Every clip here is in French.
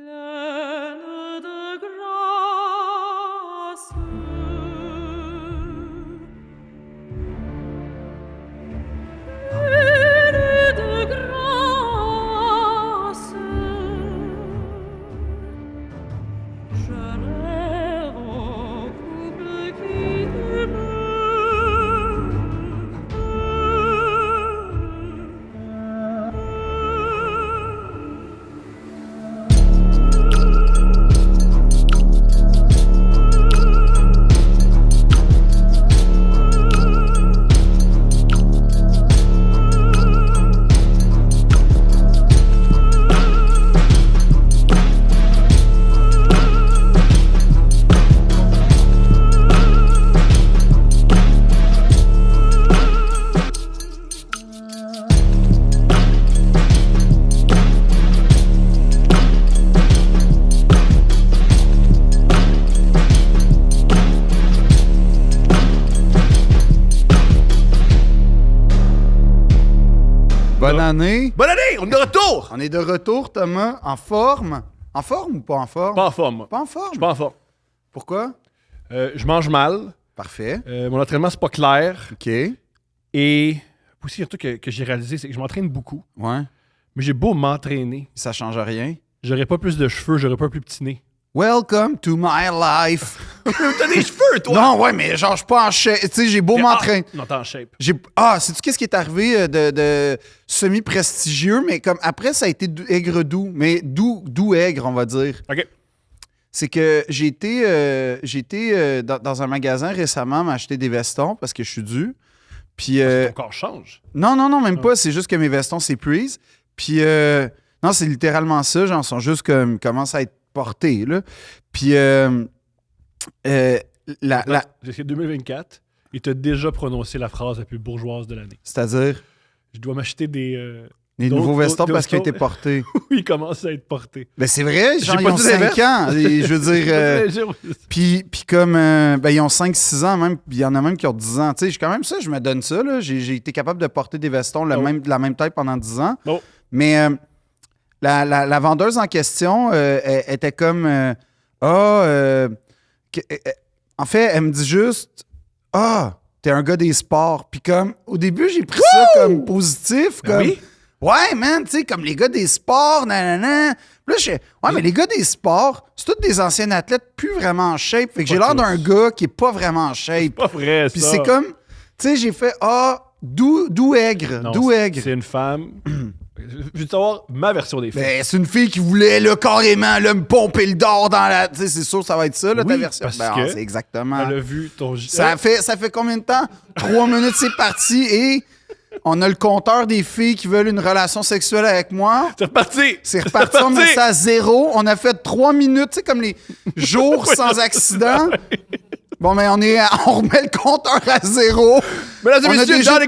Pleine de grâce. Pleine de grâce. Je rêve au couple qui Bonne année. Bonne année! On est de retour! On est de retour, Thomas, en forme. En forme ou pas en forme? Pas en forme, moi. Pas en forme? Je suis pas en forme. Pourquoi? Je mange mal. Parfait. Mon entraînement, c'est pas clair. OK. Et aussi, un truc que j'ai réalisé, c'est que je m'entraîne beaucoup. Ouais. Mais j'ai beau m'entraîner. Ça change rien. J'aurais pas plus de cheveux, j'aurais pas un plus petit nez. Welcome to my life. T'as des cheveux, toi! Non, ouais, mais genre, je suis pas en shape. Tu sais, j'ai beau m'entraîner. Non, t'es en shape. Sais-tu qu'est-ce qui est arrivé de semi-prestigieux, mais comme après, ça a été aigre-doux. Mais doux aigre, on va dire. OK. C'est que j'ai été dans un magasin récemment m'acheter des vestons parce que je suis dû. Puis. Ton corps change. Non, même pas. C'est juste que mes vestons s'épuisent. Puis, non, c'est littéralement ça. Genre, ils sont juste comme. Ils commencent à être portés, là. Puis, C'est 2024. Il t'a déjà prononcé la phrase la plus bourgeoise de l'année. c'est-à-dire, Je dois m'acheter des nouveaux vestons d'autres parce qu'ils ont été vestons. portés. Oui, ils commencent à être portés. Ben, c'est vrai, genre, J'ai ils pas ont dit 5 l'inverse. ans. Et je veux dire. Puis comme, ben, ils ont 5-6 ans même, puis il y en a même qui ont 10 ans. Tu sais, quand même ça, je me donne ça, là. J'ai été capable de porter des vestons de la même taille pendant 10 ans. Oh. Mais la vendeuse en question elle était comme, en fait, elle me dit juste, t'es un gars des sports. Puis comme, au début, j'ai pris ça comme positif, Ben comme... oui. Ouais, man, tu sais, comme les gars des sports, nanana. Puis là, je fais, ouais, mais les gars des sports, c'est tous des anciens athlètes plus vraiment en shape. Fait que j'ai Pas l'air d'un tous. gars qui est pas vraiment en shape. Pas vrai, Puis ça. c'est comme, tu sais, j'ai fait, doux aigre, Non, doux aigre. C'est une femme. Je veux savoir ma version des faits. Ben, c'est une fille qui voulait, là, carrément, là, me pomper le d'or dans la... Tu sais, c'est sûr que ça va être ça, là, ta Oui, version. parce Ben, que c'est exactement... Elle a vu ton... Ça fait combien de temps? 3 minutes, c'est parti, et on a le compteur des filles qui veulent une relation sexuelle avec moi. C'est reparti! C'est reparti, on met ça à 0. On a fait 3 minutes, tu sais, comme les jours sans accident. Bon, mais on remet le compteur à 0. Mesdames et On a messieurs, déjà- dans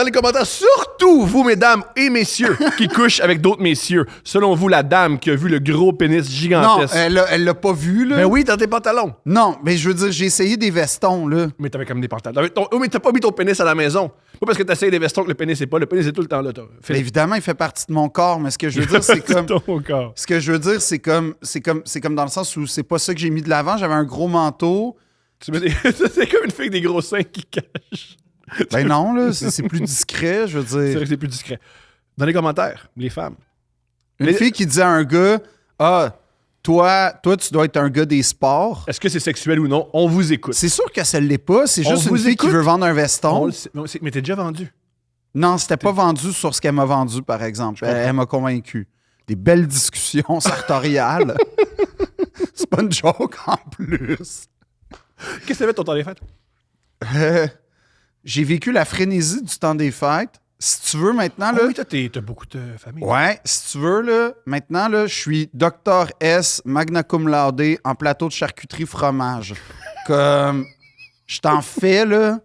les commentaires, surtout vous, mesdames et messieurs, qui couchent avec d'autres messieurs, selon vous, la dame qui a vu le gros pénis Non, gigantesque. elle l'a pas vu, là. Ben oui, dans tes pantalons. Non, mais je veux dire, j'ai essayé des vestons, là. Mais t'avais comme des pantalons. Mais t'as pas mis ton pénis à la maison. Pas parce que t'essayes des vestons que le pénis est pas. Le pénis est tout le temps là. Mais évidemment, il fait partie de mon corps, mais ce que je veux dire, c'est comme... Ton corps. Ce que je veux dire, c'est comme dans le sens où c'est pas ça que j'ai mis de l'avant. J'avais un gros manteau. Tu mets c'est comme une fille avec des gros seins qui cachent. Ben non, là, c'est plus discret, je veux C'est vrai dire. que c'est plus discret. Dans les commentaires, les femmes. Une fille qui dit à un gars, toi, tu dois être un gars des sports. Est-ce que c'est sexuel ou non? On vous écoute. C'est sûr que ça l'est pas. C'est On juste une vous fille écoute. qui veut vendre un On veston. le sait. Mais t'es déjà vendu. Non, c'était pas vendu sur ce qu'elle m'a vendu, par exemple. Elle m'a convaincu. Des belles discussions sartoriales. C'est pas une joke en plus. Qu'est-ce que t'as fait de ton temps des fêtes? J'ai vécu la frénésie du temps des fêtes. Si tu veux, maintenant, là... Oui, toi, t'as beaucoup de famille. Ouais, si tu veux, là, maintenant, là, je suis Dr S, magna cum laude, en plateau de charcuterie fromage. Comme, je t'en fais, là,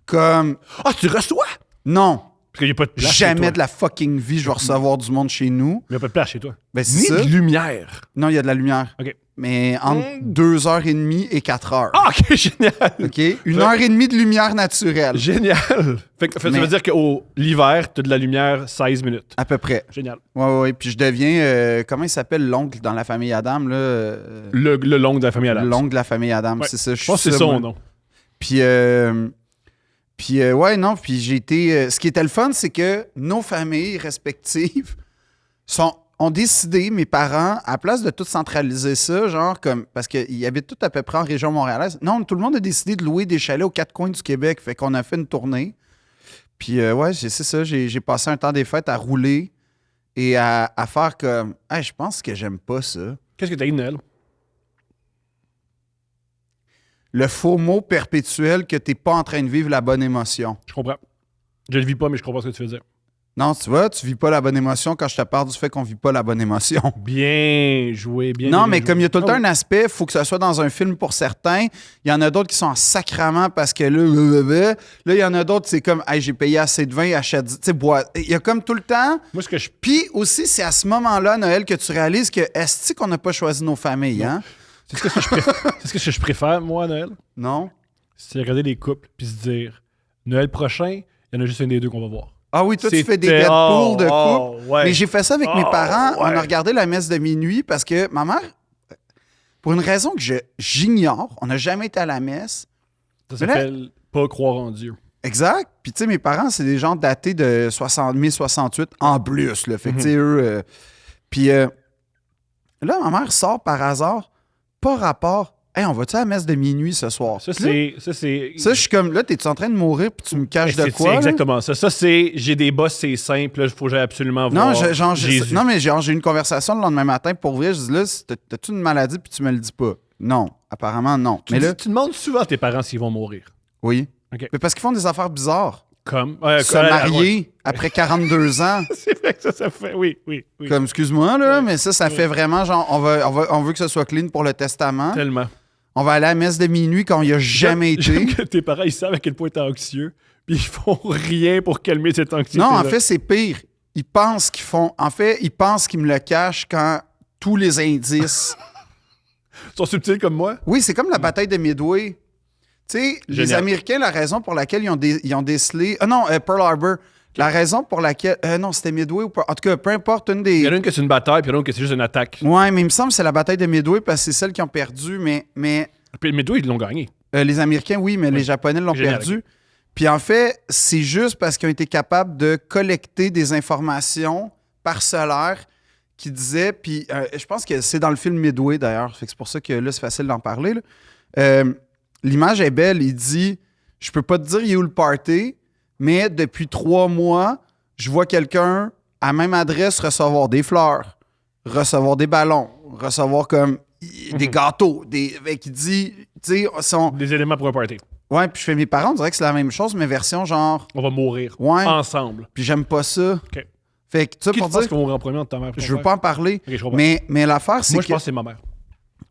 comme... Ah, tu reçois? Non, Parce qu'il n'y a pas de place chez jamais toi. de la fucking vie, je vais recevoir du monde chez nous. Il n'y a pas de place chez toi. Ben, c'est Ni ça. de lumière. Non, il y a de la lumière. OK. mais entre 2h30 et 4h. Ah, OK, génial! OK? 1h30 de lumière naturelle. Génial! Ça veut dire que l'hiver, t'as de la lumière 16 minutes. À peu près. Génial. Ouais. Puis je deviens... comment il s'appelle l'oncle dans la famille Adam, là? Le l'oncle de la famille Adams. L'oncle de la famille Adam, Ouais. c'est ça. Je pense que c'est son nom. Puis ouais, non, puis j'ai été... ce qui était le fun, c'est que nos familles respectives ont décidé, mes parents, à place de tout centraliser ça, genre comme... Parce qu'ils habitent tous à peu près en région montréalaise. Non, tout le monde a décidé de louer des chalets aux quatre coins du Québec. Fait qu'on a fait une tournée. Puis ouais, c'est ça. J'ai passé un temps des fêtes à rouler et à faire comme... Hey, je pense que j'aime pas ça. Qu'est-ce que t'as eu de Noël? Le faux mot perpétuel que t'es pas en train de vivre la bonne émotion. Je comprends. Je le vis pas, mais je comprends ce que tu veux dire. Non, tu vois, tu vis pas la bonne émotion quand je te parle du fait qu'on vit pas la bonne émotion. Bien joué, bien Non, bien mais joué. comme il y a tout le temps Ah oui. un aspect, il faut que ce soit dans un film pour certains. Il y en a d'autres qui sont en sacrament parce que là, il y en a d'autres, c'est comme, hey, j'ai payé assez de vin, achète, tu sais, bois. Il y a comme tout le temps. Moi, ce que je... Puis aussi, c'est à ce moment-là, Noël, que tu réalises que est-ce qu'on n'a pas choisi nos familles, hein? C'est ce que je préfère. C'est ce que je préfère, moi, à Noël. Non? C'est regarder les couples puis se dire Noël prochain, il y en a juste un des deux qu'on va voir. Ah oui, toi, tu C'était- fais des Deadpool de couple. oh, ouais. Mais j'ai fait ça avec mes Oh, parents. On ouais. a regardé la messe de minuit parce que ma mère, pour une raison que j'ignore, on n'a jamais été à la messe. Ça Mais là- s'appelle pas croire en Dieu. Exact. Puis, tu sais, mes parents, c'est des gens datés de 1068 en plus. Là. Fait que, tu sais, eux. Puis, là, ma mère sort par hasard, pas rapport. Hey, on va-tu à la messe de minuit ce soir? Ça, Puis là, c'est. ça, je suis comme, là, t'es-tu en train de mourir puis tu me caches de C'est quoi? là? exactement ça. Ça, c'est j'ai des boss, c'est simple. Là, il faut que j'aille absolument voir. Non, Jésus. non, mais genre, j'ai eu une conversation le lendemain matin pour vrai. Je dis là, t'as-tu une maladie puis tu me le dis pas? Non, apparemment non. Tu, Mais dis- là, tu demandes souvent à tes parents s'ils vont mourir. oui. OK. Mais parce qu'ils font des affaires bizarres. Comme. Se marier après 42 ans. C'est vrai que ça fait. Oui. Comme, excuse-moi, là, mais ça fait vraiment genre, on veut que ce soit clean pour le testament. Tellement. On va aller à la messe de minuit quand il n'y a jamais J'aime été. que tes parents, ils savent à quel point t'es anxieux, puis ils font rien pour calmer cette anxiété. Non, en fait, c'est pire. Ils pensent qu'ils font. En fait, ils pensent qu'ils me le cachent quand tous les indices. Ils sont subtils comme moi. Oui, c'est comme la bataille de Midway. Tu sais, les Génial. Américains, la raison pour laquelle ils ont décelé. Ah non, Pearl Harbor. La raison pour laquelle. Non, c'était Midway ou pas. En tout cas, peu importe, une Il y en des. a une que c'est une bataille, puis il y en a une que c'est juste une attaque. Ouais, mais il me semble que c'est la bataille de Midway parce que c'est celle qui ont perdu. Mais Puis les Midway, ils l'ont gagné. les Américains, oui, mais Oui. les Japonais l'ont Génial, perdu. Puis en fait, c'est juste parce qu'ils ont été capables de collecter des informations parcellaires qui disaient. Puis je pense que c'est dans le film Midway d'ailleurs. Fait que c'est pour ça que là, c'est facile d'en parler. Là. L'image est belle. Il dit je peux pas te dire il est où le party, mais depuis 3 mois, je vois quelqu'un à même adresse recevoir des fleurs, recevoir des ballons, recevoir comme des gâteaux. Fait qu'il dit, tu sais, Des éléments pour un party. ouais, puis je fais mes parents, on dirait que c'est la même chose, mais version genre, On va mourir. ouais, Ensemble. puis j'aime pas ça. OK. Fait que, tu sais, Qui pour tu penses dire, qu'on va mourir en premier entre ta mère et ton je veux père? pas en parler, Ok, je comprends. mais l'affaire, c'est Moi, que, je pense que c'est ma mère.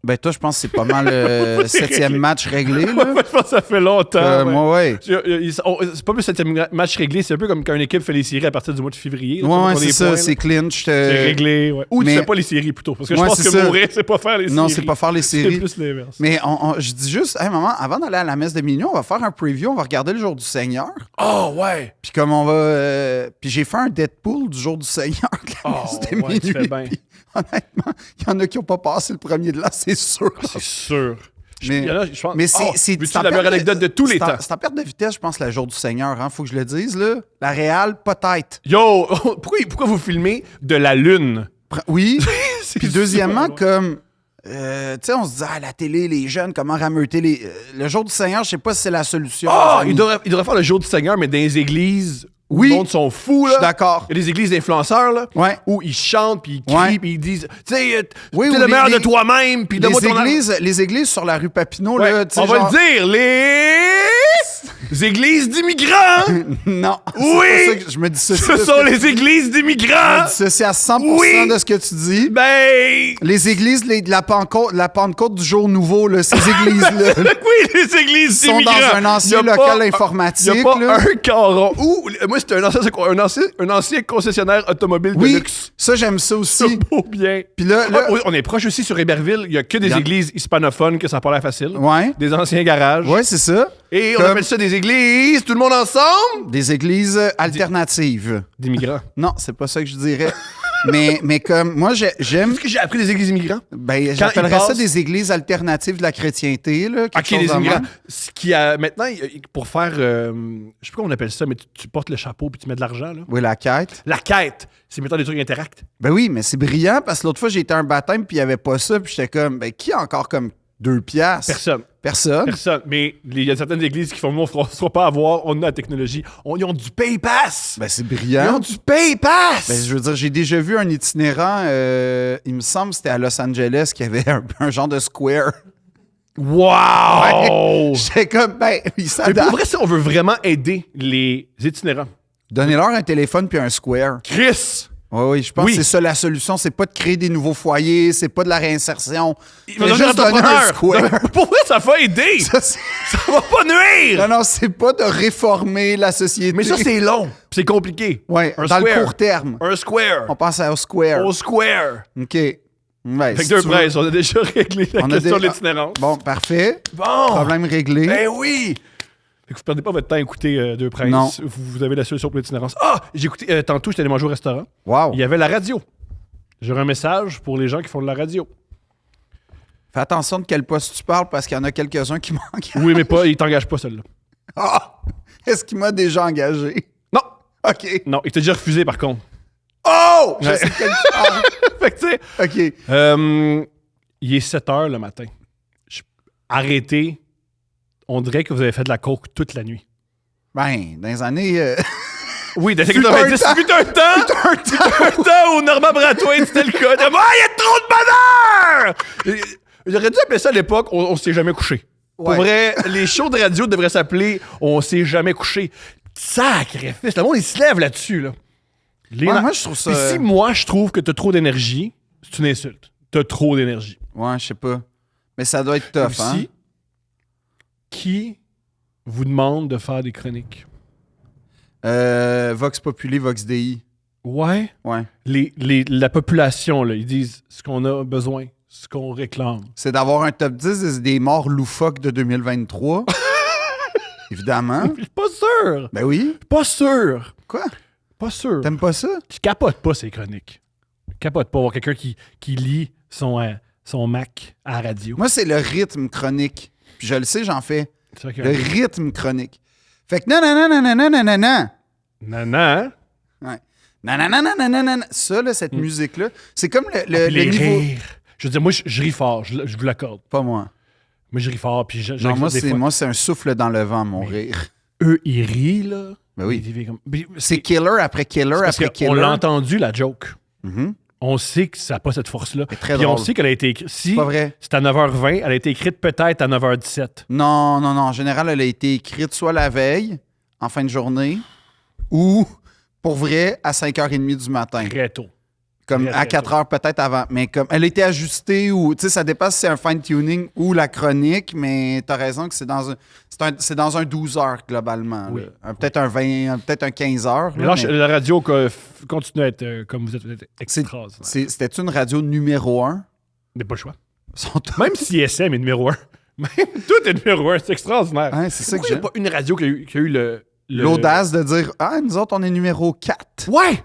ben toi, je pense que c'est pas mal le C'est 7e réglé. match réglé, Moi, là. je pense que ça fait longtemps. ouais. Moi, ouais. C'est pas plus un match réglé, c'est un peu comme quand une équipe fait les séries à partir du mois de février. là, Ouais, pour ouais, les c'est ça, points, là. c'est clinch. C'est réglé, ouais. Ou mais- tu fais pas les séries plutôt. Parce que je Ouais, pense c'est que ça. mourir, c'est pas faire les séries. Non, c'est pas faire les C'est séries. plus l'inverse. Mais je dis juste, hey, maman, avant d'aller à la messe de minuit, on va faire un preview, on va regarder le jour du Seigneur. Oh, ouais. Puis comme on va. Puis j'ai fait un Deadpool du jour du Seigneur de la Oh, messe de ouais, tu minuit. fais bien. Puis, honnêtement, il y en a qui n'ont pas passé le premier de là, c'est sûr. C'est sûr. Mais- Il y en a, je pense, Mais c'est. oh, c'est veux-tu en la meilleure perte anecdote de tous les c'est en- temps? C'est en perte de vitesse, je pense, le jour du Seigneur. Hein, faut que je le dise, là. La Réal, peut-être. Yo, pourquoi vous filmez de la Lune? Oui. C'est Puis deuxièmement, super, comme. Tu sais, on se dit, la télé, les jeunes, comment rameuter les. Le jour du Seigneur, je sais pas si c'est la solution. Ah, les amis. il devrait faire le jour du Seigneur, mais dans les églises où Oui. le monde sont fous, Je là. suis d'accord. Il y a des églises d'influenceurs, là. Ouais. Où ils chantent, puis ils crient, Ouais. puis ils disent, tu sais, Oui, t'es ou le les- meilleur de les- toi-même, puis donne-moi ton Les églises sur la rue Papineau, Ouais, là, tu sais. on va genre- le dire, les... églises d'immigrants! Non. Oui! C'est pas ça que je me dissocie. Ce sont les églises d'immigrants! C'est à 100% Oui! de ce que tu dis. Ben... Les églises de la Pentecôte du jour nouveau, là, ces églises-là, Oui, les églises sont d'immigrants! dans un ancien Y a local pas- informatique. Il n'y a pas là. un caron. Ou, moi, c'était un ancien concessionnaire automobile de Oui, luxe. ça, j'aime ça Ça aussi. beau bien. Puis là, Ouais, on est proche aussi sur Héberville. Il n'y a que des Y a- églises hispanophones que ça n'a pas l'air facile. ouais, Des anciens garages. ouais, c'est ça. Et on Comme- appelle ça des églises, tout le monde ensemble. Des églises alternatives. D'immigrants. Non, c'est pas ça que je dirais. mais comme, moi, j'aime... Est-ce que j'ai appris des églises immigrants? Ben, j'appellerais ils ça passent- des églises alternatives de la chrétienté, là. quelque Ok, chose des de immigrants. même. Ce qui a maintenant, pour faire, je sais pas comment on appelle ça, mais tu portes le chapeau puis tu mets de l'argent, là. Oui, la quête. La quête, c'est mettons des trucs interacts. Ben oui, mais c'est brillant parce que l'autre fois, j'ai été à un baptême puis il n'y avait pas ça. Puis j'étais comme, ben qui a encore comme 2 piastres? Personne. Personne. Personne. Mais il y a certaines églises qui font, nous, on ne soit pas avoir, on a la technologie. Ils ont du PayPass. Ben c'est Ils ont brillant. du PayPass. Ben, je veux dire, j'ai déjà vu un itinérant, il me semble que c'était à Los Angeles, qui avait un genre de square. Wow! J'étais comme, ben, il Mais pour s'adapte. vrai, si on veut vraiment aider les itinérants. Donnez-leur un téléphone puis un square. Chris! Oui, je pense Oui. que c'est ça la solution. C'est pas de créer des nouveaux foyers, c'est pas de la réinsertion. Il va Fais devenir juste donner un entrepreneur. square. Pour vrai, ça va aider. Ça, c'est- Ça va pas nuire. non, c'est pas de réformer la société. Mais ça, c'est long. Puis c'est compliqué. Ouais, un dans square. le court terme. Un square. On pense au square. Au square. OK. Ouais, Fait que si deux tu veux- princes, on a déjà réglé la On a question des- de l'itinérance. Bon, parfait. Bon. Problème réglé. Ben oui! Fait que vous perdez pas votre temps à écouter Deux Princes. Non. Vous avez la solution pour l'itinérance. Ah! J'ai écouté, tantôt, j'étais allé manger au restaurant. Wow. Il y avait la radio. J'aurais un message pour les gens qui font de la radio. Fais attention de quel poste tu parles parce qu'il y en a quelques-uns qui manquent. Oui, mais pas, il t'engage pas, celle-là. Ah! Est-ce qu'il m'a déjà engagé? Non! OK. Non, il t'a déjà refusé, par contre. Oh! Je Ouais. sais quel tu parles. Fait que, tu sais, OK. il est 7 h le matin. Arrêtez. On dirait que vous avez fait de la coke toute la nuit. Ben, dans les années... Oui, dans les Fut un 90, temps. fut un temps! Un temps où Norman Brathwaite, c'était le cas. De, il y a trop de bonheur! J'aurais dû appeler ça à l'époque, on s'est jamais couché. Ouais. Pour vrai, les shows de radio devraient s'appeler On s'est jamais couché. Sacrifice. Le monde, il se lève là-dessus, là. Ouais, moi, je trouve ça... Puis si moi, je trouve que t'as trop d'énergie, c'est une insulte. T'as trop d'énergie. Ouais, je sais pas. Mais ça doit être tough, Aussi, hein? qui vous demande de faire des chroniques? Vox Populi, Vox Dei. Ouais. Ouais. La population, là, ils disent ce qu'on a besoin, ce qu'on réclame. C'est d'avoir un top 10 des morts loufoques de 2023. Évidemment. Je suis pas sûr. Ben oui. Pas sûr. Quoi? Pas sûr. T'aimes pas ça? Je capote pas ces chroniques. Je capote pas avoir quelqu'un qui lit son Mac à la radio. Moi, c'est le rythme chronique. Puis je le sais, j'en fais. C'est vrai que... Le rythme chronique. Fait que non, non, non, non, non, non, non, non, non. Nanan. Ouais. Non, non, non, non, non, non, non, non. Ça, là, cette musique-là, c'est comme le Les niveau... rires. Je veux dire, moi, je ris fort. Je vous l'accorde. Pas moi. Moi, je ris fort. Puis Non, moi, des c'est, fois. moi, c'est un souffle dans le vent, mon rire. Eux, ils rient, là. Ben oui. Ils vivent comme... Mais C'est killer après killer parce après killer. qu'on l'a entendu, la joke. Mhm. On sait que ça n'a pas cette force-là. C'est très Puis on drôle. sait qu'elle a été écrite. Si Pas vrai. c'est à 9h20, elle a été écrite peut-être à 9h17. Non, non, non. En général, elle a été écrite soit la veille, en fin de journée, ou, pour vrai, à 5h30 du matin. Très tôt. Comme Très, à très 4h peut-être avant. Mais comme elle a été ajustée ou, tu sais, ça dépend si c'est un fine-tuning ou la chronique, mais t'as raison que c'est dans un 12 heures globalement. Oui. Là. Peut-être un 20, peut-être un 15 heures. Mais là, là, mais la radio continue à être comme vous êtes extraordinaire. C'était une radio numéro 1? Mais pas le choix. Même si SM est numéro 1. Même tout est numéro 1. C'est extraordinaire. Hein, c'est ça que Pourquoi il n'y j'aime. a pas une radio qui a eu L'audace de dire « Ah, nous autres, on est numéro 4. Ouais!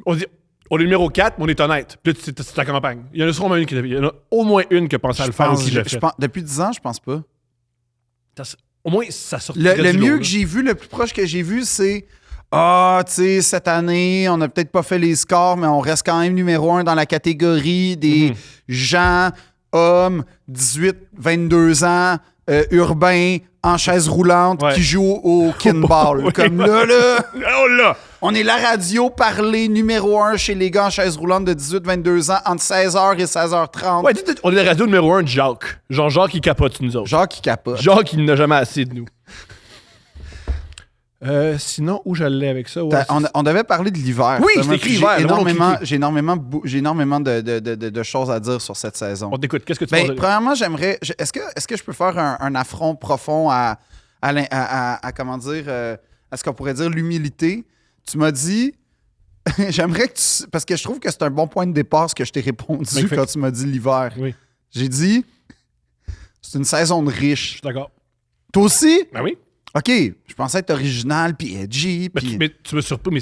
On dit, on est numéro 4, mais on est honnête. Puis là, c'est ta campagne. Il y en a sûrement une il y en a au moins une qui a pensé à le faire ou qui l'a fait. Depuis 10 ans, je pense pas. Au moins, ça sort Le mieux que j'ai vu, le plus proche que j'ai vu, c'est Ah, tu sais, cette année, on n'a peut-être pas fait les scores, mais on reste quand même numéro 1 dans la catégorie des gens, hommes, 18-22 ans, urbains, en chaise roulante, Ouais. qui jouent au kinball. Oui. Comme là, Oh là! on est la radio parlée numéro 1 chez les gars en chaise roulante de 18-22 ans entre 16h et 16h30. Ouais, on est la radio numéro 1 de Jacques. Genre Jacques qui capote sur nous autres. Genre qui capote. Jacques qui n'a jamais assez de nous. Sinon, où j'allais avec ça? Ouais, On devait parler de l'hiver. Oui, justement, c'est écrit puis hiver, le monde a J'ai énormément de choses à dire sur cette saison. On t'écoute. Qu'est-ce que tu Ben, penses de... premièrement, est-ce que je peux faire un affront profond à comment dire, à ce qu'on pourrait dire l'humilité? Tu m'as dit, j'aimerais que tu... Parce que je trouve que c'est un bon point de départ ce que je t'ai répondu Magnifique. quand tu m'as dit l'hiver. Oui, J'ai dit, c'est une saison de je riches. suis d'accord. Toi aussi? Ben oui. OK, je pensais être original, puis edgy, Mais, puis... mais tu me surprends, mais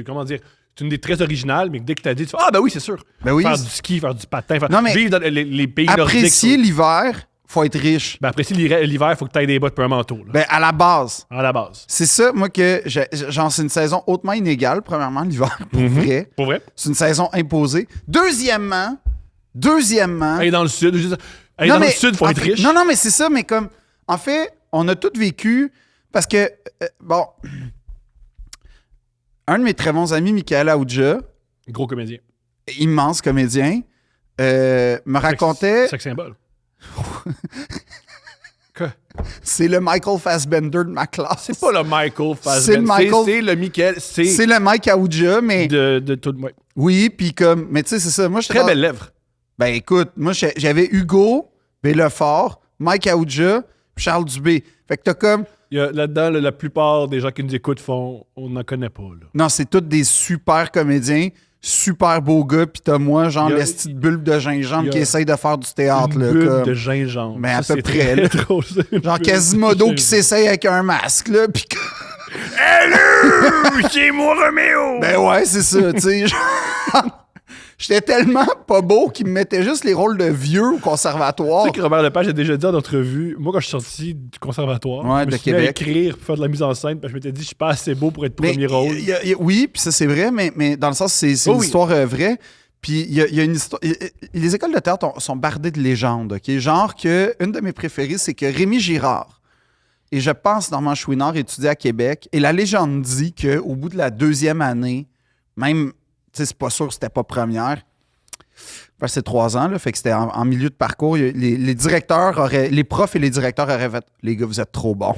comment dire? C'est une des très originales, mais dès que tu as dit, tu fais, ah ben oui, c'est sûr. Ben oui, Faire du ski, faire du patin, Non, mais vivre dans les pays apprécier nordiques. l'hiver, faut être riche. Ben apprécier l'hiver, il faut que tu aies des bottes pour un manteau. Là, Ben, à la base. à la base. C'est ça, moi, que genre, c'est une saison hautement inégale, premièrement, l'hiver, pour vrai. Pour vrai? C'est une saison imposée. Deuxièmement, Aller dans le sud. Aller Non, dans mais, le sud, il faut en être fait- riche. Non, mais c'est ça, mais comme, en fait, on a tous vécu, parce que, bon, un de mes très bons amis, Michael Aoudja, Gros comédien. immense comédien, me racontait, Sex symbole. Quoi? c'est le Michael Fassbender de ma classe. C'est pas le Michael Fassbender. C'est le Michael- C'est le Michael. C'est le Mike Aoudja, mais de tout. Ouais. oui, puis comme, mais tu sais, c'est ça. Moi, je Très belle lèvre. Ben écoute, moi j'avais Hugo Bellefort, Mike Aoudja, puis Charles Dubé. Fait que t'as comme, Il y a, là-dedans, la plupart des gens qui nous écoutent font on n'en connaît pas. Là. non, c'est tous des super comédiens, super beaux gars, puis t'as moi, genre Il y a- l'esti de bulbe de gingembre il y a qui essaye de faire du théâtre, Une là. bulle Comme, de gingembre. Mais à Ça, peu c'est près, très là. drôle, c'est une genre bulle Quasimodo de qui gingembre. s'essaye avec un masque, là, puis que- Hello! C'est moi, Roméo! ben ouais, c'est ça, tu sais. genre, j'étais tellement pas beau qu'il me mettait juste les rôles de vieux au conservatoire. Tu sais que Robert Lepage a déjà dit en entrevue, moi, quand je suis sorti du conservatoire, Ouais, je me de suis mis à Québec. écrire pour faire de la mise en scène, parce que je m'étais dit, je suis pas assez beau pour être Mais premier rôle. oui, puis ça c'est vrai, mais dans le sens, c'est Oh une oui. histoire vraie. Puis il y a une histoire. Les écoles de théâtre sont bardées de légendes, OK? Genre que une de mes préférées, c'est que Rémi Girard, et je pense Normand Chouinard, étudiait à Québec, et la légende dit qu'au bout de la deuxième année, même, tu sais, c'est pas sûr que c'était pas première, parce que c'est 3 ans, là, fait que c'était en milieu de parcours, les directeurs auraient, les profs et les directeurs auraient fait « Les gars, vous êtes trop bons.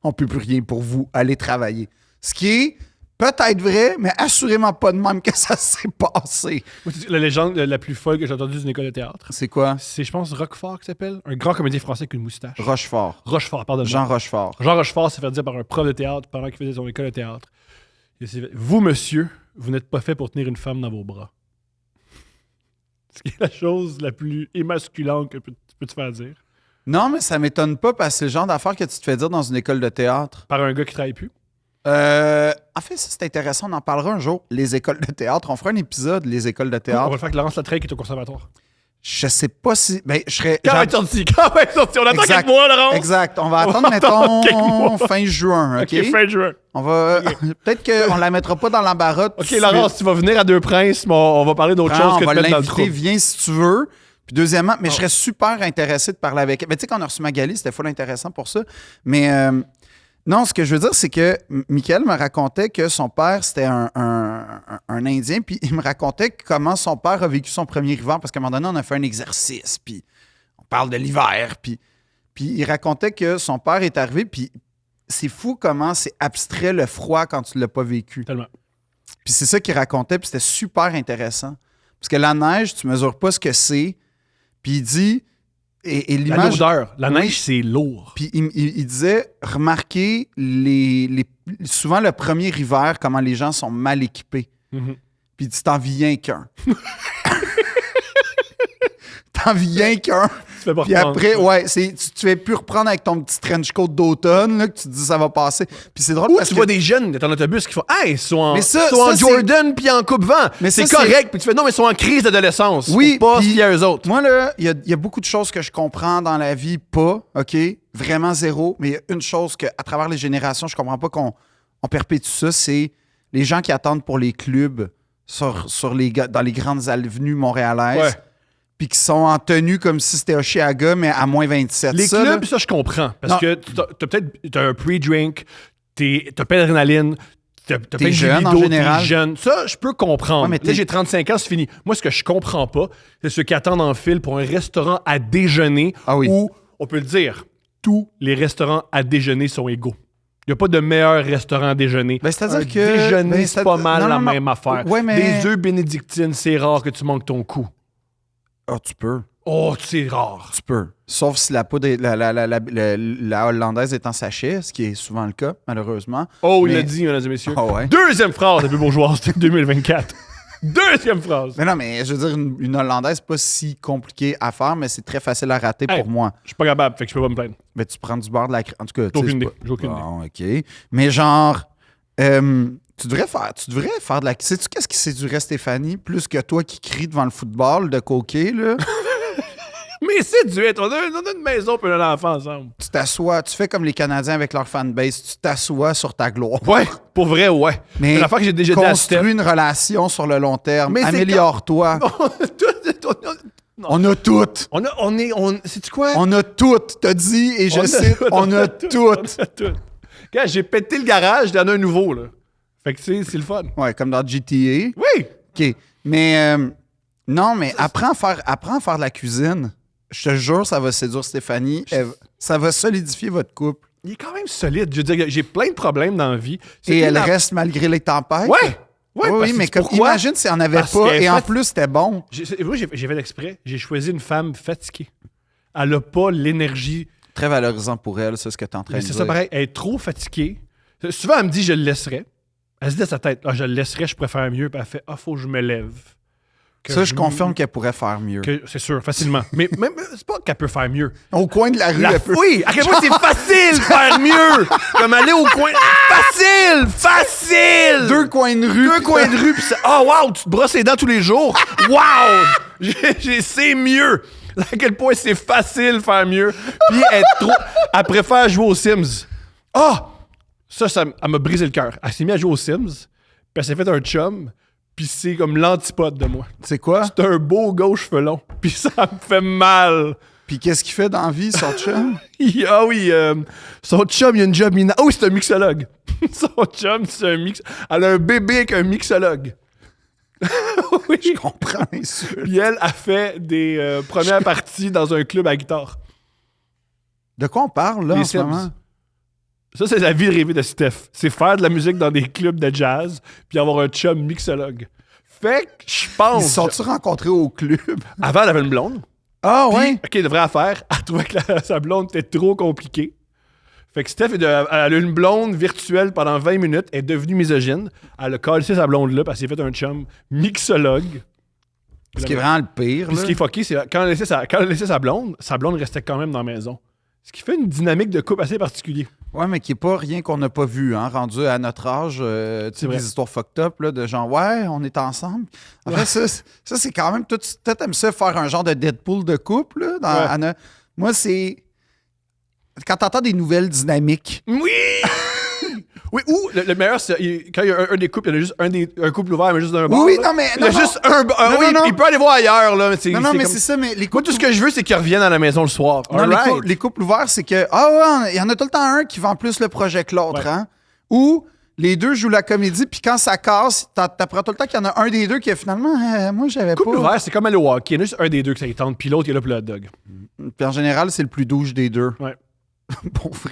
On peut plus rien pour vous. Allez travailler. » Ce qui est peut-être vrai, mais assurément pas de même que ça s'est passé. Moi, c'est la légende la plus folle que j'ai entendue d'une école de théâtre. C'est quoi? C'est, je pense, Roquefort qui s'appelle. Un grand comédien français avec une moustache. Rochefort. Rochefort, pardon. Jean Rochefort. Jean Rochefort s'est fait dire par un prof de théâtre pendant qu'il faisait son école de théâtre. Il s'est fait, vous, monsieur, vous n'êtes pas fait pour tenir une femme dans vos bras. Ce qui est la chose la plus émasculante que tu peux te faire dire. Non, mais ça m'étonne pas parce que c'est le genre d'affaires que tu te fais dire dans une école de théâtre. Par un gars qui travaille plus. En fait, ça, c'est intéressant. On en parlera un jour. Les écoles de théâtre. On fera un épisode, les écoles de On va théâtre. le faire avec Laurence Latreille qui est au conservatoire. Je sais pas si. Ben, je serais. Quand genre- va être sorti? Quand va être sorti? On attend Exact. quelques mois, Laurence? Exact. On va On attendre, va attendre quelques mettons, mois. fin juin. OK? OK, fin juin. On va. Peut-être qu'on la mettra pas dans l'embarras. tout OK, de Laurence, tu vas venir à Deux Princes, mais on va parler d'autre Vraiment, chose que on va de mettre dans le l'inviter, trou. viens si tu veux. Puis deuxièmement, mais Oh. je serais super intéressé de parler avec elle. Mais tu sais, quand on a reçu Magali, c'était full intéressant pour ça. Mais non, ce que je veux dire, c'est que Michael me racontait que son père, c'était un Indien, puis il me racontait comment son père a vécu son premier hiver, parce qu'à un moment donné, on a fait un exercice, puis on parle de l'hiver, puis il racontait que son père est arrivé, puis c'est fou comment c'est abstrait le froid quand tu l'as pas vécu. Tellement. Puis c'est ça qu'il racontait, puis c'était super intéressant. Parce que la neige, tu mesures pas ce que c'est. Puis il dit, et La l'image... lourdeur. La Oui. neige, c'est lourd. Puis il disait, remarquez souvent le premier hiver, comment les gens sont mal équipés. Mhm. Puis il dit, t'en vis rien qu'un. T'en vis rien qu'un. Tu fais pas Puis reprendre. après, ouais, tu fais plus reprendre avec ton petit trench coat d'automne, là, que tu te dis ça va passer. Puis c'est drôle Ou parce tu que... vois des jeunes dans l'autobus qui font « Hey, ils sont en, Mais ça, ils sont en ça, c'est- Jordan puis en coupe-vent. » Mais c'est ça, correct. Puis tu fais « Non, mais ils sont en crise d'adolescence. Oui, Faut pas puis se fier à eux autres. » Moi, là, il y a beaucoup de choses que je comprends dans la vie, pas, OK? Vraiment zéro. Mais il y a une chose qu'à travers les générations, je comprends pas qu'on perpétue ça, c'est les gens qui attendent pour les clubs dans les grandes avenues montréalaises, Ouais. puis qui sont en tenue comme si c'était Oshiaga, mais à moins 27. Les Ça, clubs, là, ça, je comprends. Parce Non. que t'as un pre-drink, t'as pas d'adrénaline, t'as plein de jeune, en libido, général. t'es jeune. Ça, je peux comprendre. Ouais, mais Là, j'ai 35 ans, c'est fini. Moi, ce que je comprends pas, c'est ceux qui attendent en file pour un restaurant à déjeuner Ah oui. où, on peut le dire, tous les restaurants à déjeuner sont égaux. Il n'y a pas de meilleur restaurant déjeuner. Ben, c'est-à-dire Un que... déjeuner, ben, c'est pas mal non, la non, même affaire. Ouais, mais... Des œufs bénédictines, c'est rare que tu manques ton coup. Ah, tu peux. Oh, c'est rare. Tu peux. Sauf si la poudre, la hollandaise est en sachet, ce qui est souvent le cas, malheureusement. Oh, il Mais- l'a dit, mesdames et messieurs. Ah ouais. Deuxième phrase la plus bourgeoise de 2024. Deuxième phrase. Mais non, mais je veux dire, une hollandaise, c'est pas si compliqué à faire, mais c'est très facile à rater Hey. pour moi. Je suis pas capable, fait que je peux pas me plaindre. Ben, tu prends du beurre de la crème. En tout cas, J'ai tu sais, aucune c'est idée. pas- J'ai aucune idée. Bon, OK. Mais genre, tu devrais faire de la... Sais-tu qu'est-ce qui séduirait Stéphanie plus que toi qui crie devant le football de coquet, là? Mais c'est duet. On a une maison puis on a un enfant ensemble. Tu t'assois, tu fais comme les Canadiens avec leur fanbase, tu t'assois sur ta gloire. Ouais, pour vrai, ouais. Mais C'est l'affaire que j'ai déjà dit à Steph. construis une relation sur le long terme. Mais c'est Améliore-toi. On a toutes. Sais-tu quoi? On a toutes, t'as dit, et je cite, on a toutes. On a toutes. Quand j'ai pété le garage, j'en ai un nouveau, là. Fait que c'est le fun. Ouais, comme dans GTA. Oui! OK. Mais non, mais apprends à faire de la cuisine. Je te jure, ça va séduire Stéphanie. Ça va solidifier votre couple. Il est quand même solide. Je veux dire, j'ai plein de problèmes dans la vie. Et elle reste malgré les tempêtes. Ouais! Ouais, oui, parce que mais comme, pourquoi? imagine s'il n'y en avait Parce pas qu'elle et est en faite- plus c'était bon. Moi, j'ai fait exprès. J'ai choisi une femme fatiguée. Elle n'a pas l'énergie. Très valorisant pour elle, c'est ce que tu es en train Mais de c'est dire. ça, pareil. Elle est trop fatiguée. Souvent, elle me dit je le laisserai. Elle se dit à sa tête, je le laisserai, je pourrais faire mieux. Puis elle fait, faut que je me lève. Que Ça, je confirme qu'elle pourrait faire mieux. C'est sûr, facilement. mais même, c'est pas qu'elle peut faire mieux. Au coin de la rue, elle peut... Oui, à quel point c'est facile de faire mieux. Comme aller au coin. Facile! Deux coins de rue. Deux coins de rue, puis c'est. Oh, wow, tu te brosses les dents tous les jours. Wow! C'est mieux. À quel point c'est facile de faire mieux. Puis elle préfère jouer aux Sims. Ah! Ça, elle m'a brisé le cœur. Elle s'est mise à jouer aux Sims, puis elle s'est fait un chum, puis c'est comme l'antipode de moi. C'est quoi? C'est un beau gars aux cheveux longs, puis ça me fait mal. Puis qu'est-ce qu'il fait dans la vie, son chum? Ah oui, son chum, il a une job minable. Ah oui, c'est un mixologue. Son chum, c'est un mix. Elle a un bébé avec un mixologue. Oui. Je comprends l'insulte. Puis elle a fait des premières parties dans un club à guitare. De quoi on parle, là, Les en ce Sims. moment? Ça, c'est la vie rêvée de Steph. C'est faire de la musique dans des clubs de jazz puis avoir un chum mixologue. Fait que je Ils pense... se sont-tu rencontrés au club? Avant, elle avait une blonde. Ah, Puis, ouais? OK, de vraie affaire, elle trouvait que sa blonde était trop compliquée. Fait que Steph, elle a une blonde virtuelle pendant 20 minutes, elle est devenue misogyne. Elle a calcé sa blonde là, parce qu'elle s'est fait un chum mixologue. Ce qui est vraiment le pire, Puis là. ce qui est fucké, c'est quand elle a laissé sa blonde restait quand même dans la maison. Ce qui fait une dynamique de couple assez particulière. Ouais, mais qui est pas rien qu'on n'a pas vu, hein, rendu à notre âge. Tu sais, vrai. des histoires fucked up, là, de genre, ouais, on est ensemble. En fait, ça c'est quand même. Toi, t'aimes ça faire un genre de Deadpool de couple, là. Ouais. Moi, c'est. Quand t'entends des nouvelles dynamiques. Oui! Oui, ou le meilleur, c'est quand il y a un des couples, il y en a juste un couple ouvert, mais juste d'un bar. oui, là. non, mais. Il y a non, juste un. Non, oui, non, non. il peut aller voir ailleurs, là. Mais c'est, Non, non, mais comme- c'est ça, mais les Moi, couples. tout ce que je veux, c'est qu'ils reviennent à la maison le soir. Non, Alright. les couples ouverts, c'est que. Ah ouais, il y en a tout le temps un qui vend plus le projet que l'autre, Ouais. hein? Ou les deux jouent la comédie, puis quand ça casse, t'apprends tout le temps qu'il y en a un des deux qui, finalement, moi, j'avais pas. Couple ouvert, c'est comme aller au hockey. Il y en a juste un des deux que ça y tente, puis l'autre, il est là pour le hot dog. Puis en général, c'est le plus douche des deux. Ouais. Pour vrai.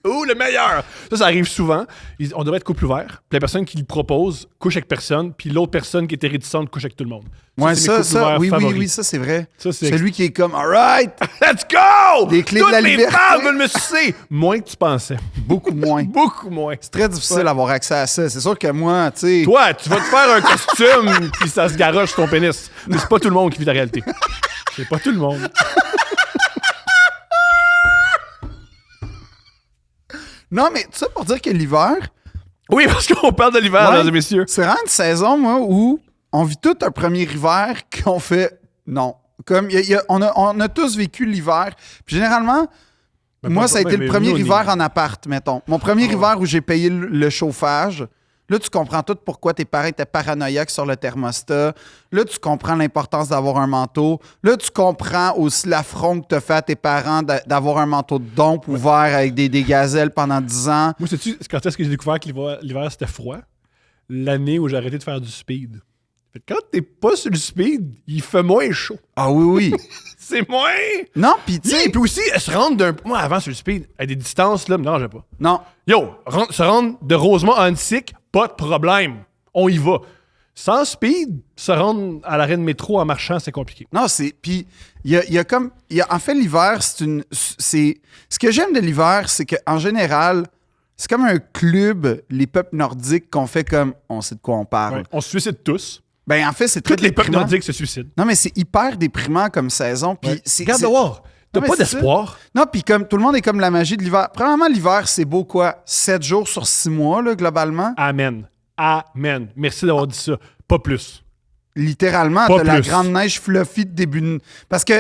Ouh, le meilleur! Ça arrive souvent. On devrait être couple ouvert. Puis la personne qui le propose couche avec personne, puis l'autre personne qui était réticente couche avec tout le monde. Ouais, c'est mes couples ça, ouverts oui, favoris. oui, ça, c'est vrai. Ça, c'est Celui qui est comme, alright, Let's go! Les clés Toutes de la mes liberté. femmes veulent me sucer! Moins que tu pensais. beaucoup moins. Beaucoup moins. C'est très difficile d'avoir accès à ça. C'est sûr que moi, tu sais. Toi, tu vas te faire un costume, puis ça se garoche sur ton pénis. Mais c'est pas tout le monde qui vit la réalité. C'est pas tout le monde. Non, mais tout ça pour dire que l'hiver, Oui, parce qu'on parle de l'hiver, Ouais. mesdames et messieurs. c'est vraiment une saison, moi, où on vit tout un premier hiver qu'on fait non. Comme, on a tous vécu l'hiver. Puis généralement, Mais moi, pas- ça a été mais le nous, premier on est- hiver en appart, mettons. Mon premier Ah ouais. hiver où j'ai payé le chauffage. Là, tu comprends tout pourquoi tes parents étaient paranoïaques sur le thermostat. Là, tu comprends l'importance d'avoir un manteau. Là, tu comprends aussi l'affront que tu as fait à tes parents d'avoir un manteau de dompe ouvert avec des gazelles pendant 10 ans. Moi, sais-tu, quand est-ce que j'ai découvert que l'hiver c'était froid? L'année où j'ai arrêté de faire du speed. Fait que quand t'es pas sur le speed, il fait moins chaud. Ah oui, oui. C'est moins... Non, puis tu sais... Il peut aussi se rendre d'un... Moi, avant, sur le speed, à des distances, là, me dérangeait pas. Non, Yo, se rendre de Rosemont à Annecy, pas de problème. On y va. Sans speed, se rendre à l'arrêt de métro en marchant, c'est compliqué. non, c'est... Puis il y a comme... en fait, l'hiver, c'est... Ce que j'aime de l'hiver, c'est qu'en général, c'est comme un club, les peuples nordiques, qu'on fait comme... On sait de quoi on parle. Ouais. On se suicide tous. Ben, en fait, c'est très Tous les peuples déprimant. nordiques se suicident. Non, mais c'est hyper déprimant comme saison. Puis c'est... Regarde c'est- dehors. T'as Non, mais pas c'est d'espoir. Non, puis comme tout le monde est comme la magie de l'hiver. Premièrement, l'hiver, c'est beau quoi? 7 jours sur 6 mois, là, globalement. Amen. Amen. Merci d'avoir dit ça. Pas plus. Littéralement, Pas t'as la plus. grande neige fluffy de début de... Parce que,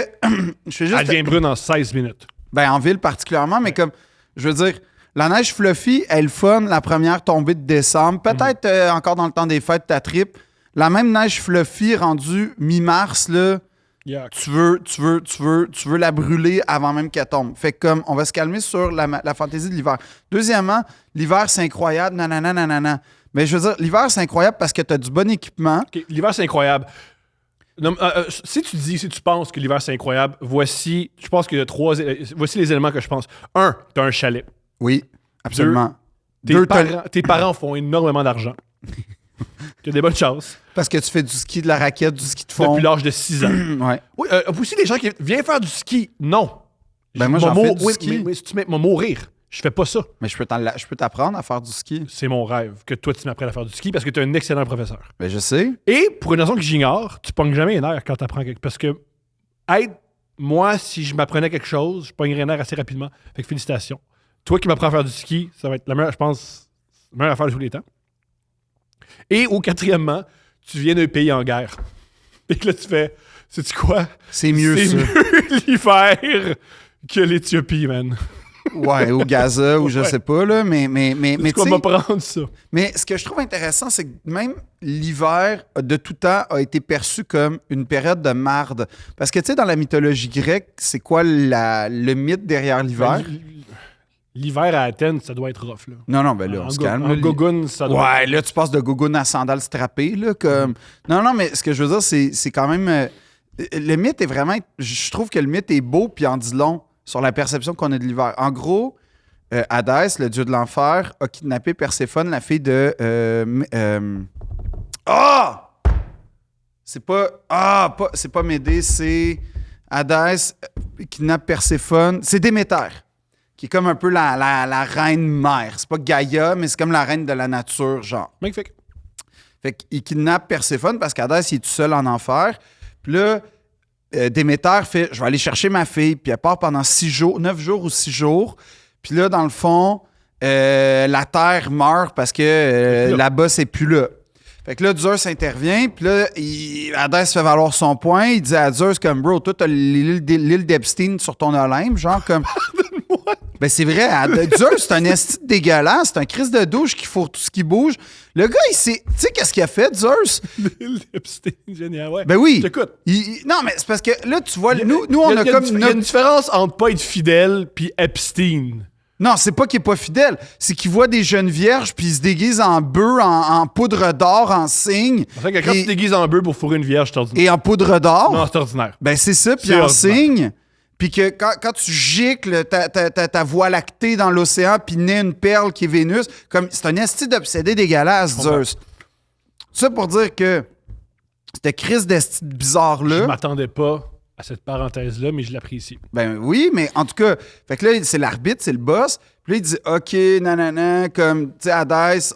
je fais juste... Elle devient brune en 16 minutes. Ben, en ville particulièrement, mais comme, je veux dire, la neige fluffy, elle fun la première tombée de décembre. Peut-être encore dans le temps des fêtes, ta trip. La même neige fluffy rendue mi-mars, là, Yuck. tu veux la brûler avant même qu'elle tombe. Fait que comme, on va se calmer sur la fantaisie de l'hiver. Deuxièmement, l'hiver, c'est incroyable, nanana, nanana. Mais je veux dire, l'hiver, c'est incroyable parce que tu as du bon équipement. OK, l'hiver, c'est incroyable. Non, si tu penses que l'hiver, c'est incroyable, voici les éléments que je pense. 1, t'as un chalet. Oui, absolument. Tes parents font énormément d'argent. T'as des bonnes chances. Parce que tu fais du ski de la raquette, du ski de fond. Depuis l'âge de 6 ans. Ouais. Oui, aussi les gens qui viennent faire du ski. Non. Ben moi, Mon j'en mot- fais du oui, ski. Mais si tu mets mon mourir, je fais pas ça. Mais je peux t'apprendre à faire du ski. C'est mon rêve que toi, tu m'apprennes à faire du ski parce que tu es un excellent professeur. Ben je sais. Et pour une raison que j'ignore, tu pognes jamais les nerfs quand tu apprends quelque chose. Parce que, moi, si je m'apprenais quelque chose, je pognerais les nerfs assez rapidement. Fait que félicitations. Toi qui m'apprends à faire du ski, ça va être la meilleure, je pense, la meilleure affaire de tous les temps. Et au quatrièmement, tu viens d'un pays en guerre. Et que là, tu fais, sais-tu quoi? C'est mieux C'est ça. mieux l'hiver que l'Éthiopie, man. Ouais, ou Gaza, ou je Ouais. sais pas, là. Mais C'est quoi tu va sais, prendre ça? mais ce que je trouve intéressant, c'est que même l'hiver, de tout temps, a été perçu comme une période de marde. Parce que, tu sais, dans la mythologie grecque, c'est quoi le mythe derrière l'hiver? L'hiver à Athènes, ça doit être rough, là. Non, ben là, on se calme. En là. gogoune, ça doit Ouais, là, tu passes de gogoune à sandales strappées, là, comme... Non, mais ce que je veux dire, c'est quand même... le mythe est vraiment... Je trouve que le mythe est beau puis en dit long sur la perception qu'on a de l'hiver. En gros, Hadès, le dieu de l'enfer, a kidnappé Perséphone, la fille de... C'est pas... c'est pas Médée, c'est... Hadès kidnappe Perséphone. C'est Déméter, qui est comme un peu la reine mère. C'est pas Gaïa, mais c'est comme la reine de la nature, genre. magnifique. Fait qu'il kidnappe Perséphone parce qu'Hadès, il est tout seul en enfer. Puis là, Déméter fait « Je vais aller chercher ma fille. » Puis elle part pendant 9 jours ou 6 jours. Puis là, dans le fond, la terre meurt parce que là-bas, c'est plus là. Fait que là, Zeus intervient. Puis là, Hadès fait valoir son point. Il dit à Zeus comme « Bro, toi, t'as l'île d'Epstein sur ton Olympe. » Genre comme... Ben c'est vrai, Zeus, c'est un esti dégueulasse, c'est un crise de douche qui fourre tout ce qui bouge. Le gars, il sait... Tu sais qu'est-ce qu'il a fait, Zeus? Epstein, génial, ouais. Ben oui. J'écoute. Non, mais c'est parce que là, tu vois, nous on a comme... Il y a une différence entre pas être fidèle puis Epstein. Non, c'est pas qu'il est pas fidèle, c'est qu'il voit des jeunes vierges puis il se déguise en bœuf, en poudre d'or, en cygne. En fait que quand tu te déguises en bœuf pour fourrer une vierge, c'est ordinaire. Et en poudre d'or. Non, c'est ordinaire. Ben c'est ça, puis C'est en ordinaire. cygne. Puis que quand tu gicles ta voie lactée dans l'océan, puis naît une perle qui est Vénus, comme c'est un esti d'obsédé dégueulasse, Zeus. Ça pour dire que cette crise d'esti Je bizarre-là... m'attendais pas à cette parenthèse-là, mais je l'apprécie. Ben oui, mais en tout cas, fait que là, c'est l'arbitre, c'est le boss. Puis là, il dit, OK, nanana, comme, tu sais, Hadès,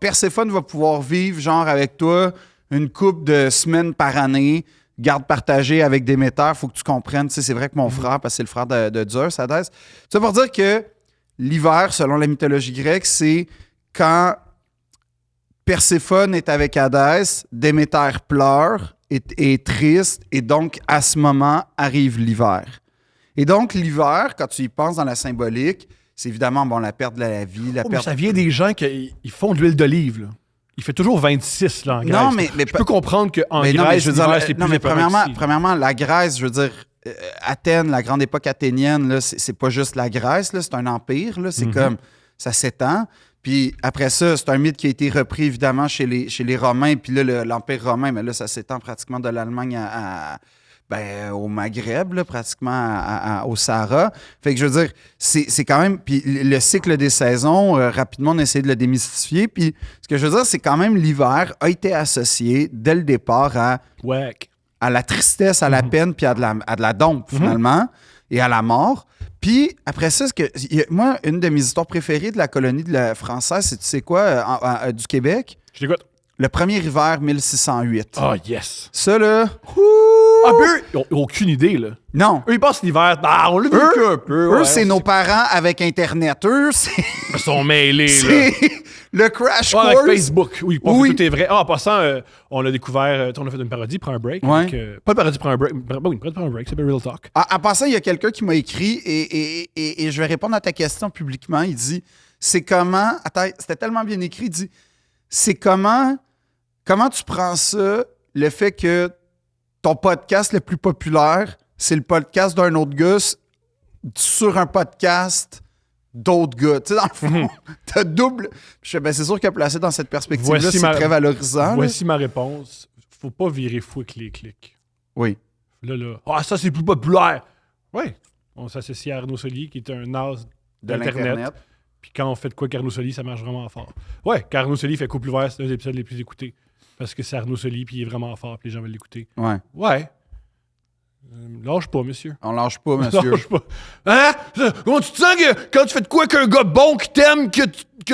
Perséphone va pouvoir vivre, genre, avec toi, une couple de semaines par année, garde partagée avec Déméter, faut que tu comprennes, tu sais, c'est vrai que mon frère, parce que c'est le frère de Zeus, Hadès. Ça pour dire que l'hiver, selon la mythologie grecque, c'est quand Perséphone est avec Hadès, Déméter pleure, est triste, et donc, à ce moment, arrive l'hiver. Et donc, l'hiver, quand tu y penses dans la symbolique, c'est évidemment, bon, la perte de la vie, la Oh, mais perte... ça vient des gens qui ils font de l'huile d'olive, là. Il fait toujours 26, là, en Grèce. Non, mais je peux comprendre qu'en Mais non, mais Grèce, je veux dire, l'hiver, c'est non, plus mais épeurant qu'ici. premièrement, la Grèce, je veux dire, Athènes, la grande époque athénienne, là, c'est pas juste la Grèce, là, c'est un empire, là, c'est comme, ça s'étend. Puis après ça, c'est un mythe qui a été repris évidemment chez les Romains. Puis là, l'Empire romain, mais là, ça s'étend pratiquement de l'Allemagne au Maghreb, là, pratiquement au Sahara. Fait que je veux dire, c'est quand même... Puis le cycle des saisons, rapidement, on a essayé de le démystifier. Puis ce que je veux dire, c'est quand même l'hiver a été associé dès le départ à la tristesse, à la peine, puis à de la dompe, finalement, et à la mort. Puis après ça, moi, une de mes histoires préférées de la colonie française, c'est, tu sais quoi, du Québec? Je t'écoute. Le premier hiver 1608. Ah, yes. Ça, là... Ah, eux, ils n'ont aucune idée, là. Non. Eux, ils passent l'hiver. Ah, on l'a vécu un peu. Eux, c'est nos parents avec Internet. Eux, c'est... Ils sont mêlés, là. C'est le crash Ouais, course. avec Facebook. Oui, Oui. tout est vrai. Ah, en passant, on a découvert... on a fait une parodie, prends un break. Ouais. Donc, pas de parodie, prends un break. Oui, prends un break, c'est bien Real Talk. En passant, il y a quelqu'un qui m'a écrit et je vais répondre à ta question publiquement. Il dit, c'est comment... Attends, c'était tellement bien écrit. Il dit, c'est comment tu prends ça, le fait que ton podcast le plus populaire, c'est le podcast d'un autre gars sur un podcast d'autres gars. Tu sais, dans le fond, t'as double... Je fais, c'est sûr que placé dans cette perspective-là, c'est très valorisant. Voici ma réponse. Faut pas virer fou avec les clics. Oui. Là. Ah, ça, c'est plus populaire. Oui. On s'associe à Arnaud Solier, qui est un as De d'Internet. l'Internet. Puis quand on fait de quoi qu'Arnaud Solier, ça marche vraiment fort. Ouais, quand Arnaud Solier fait Couple ouvert, c'est un des épisodes les plus écoutés. Parce que c'est Arnaud Solier, puis il est vraiment fort, puis les gens veulent l'écouter. Ouais. Ouais. Lâche pas, monsieur. On lâche pas, monsieur. Lâche pas. Hein? Comment tu te sens que quand tu fais de quoi qu'un gars bon qui t'aime, qui a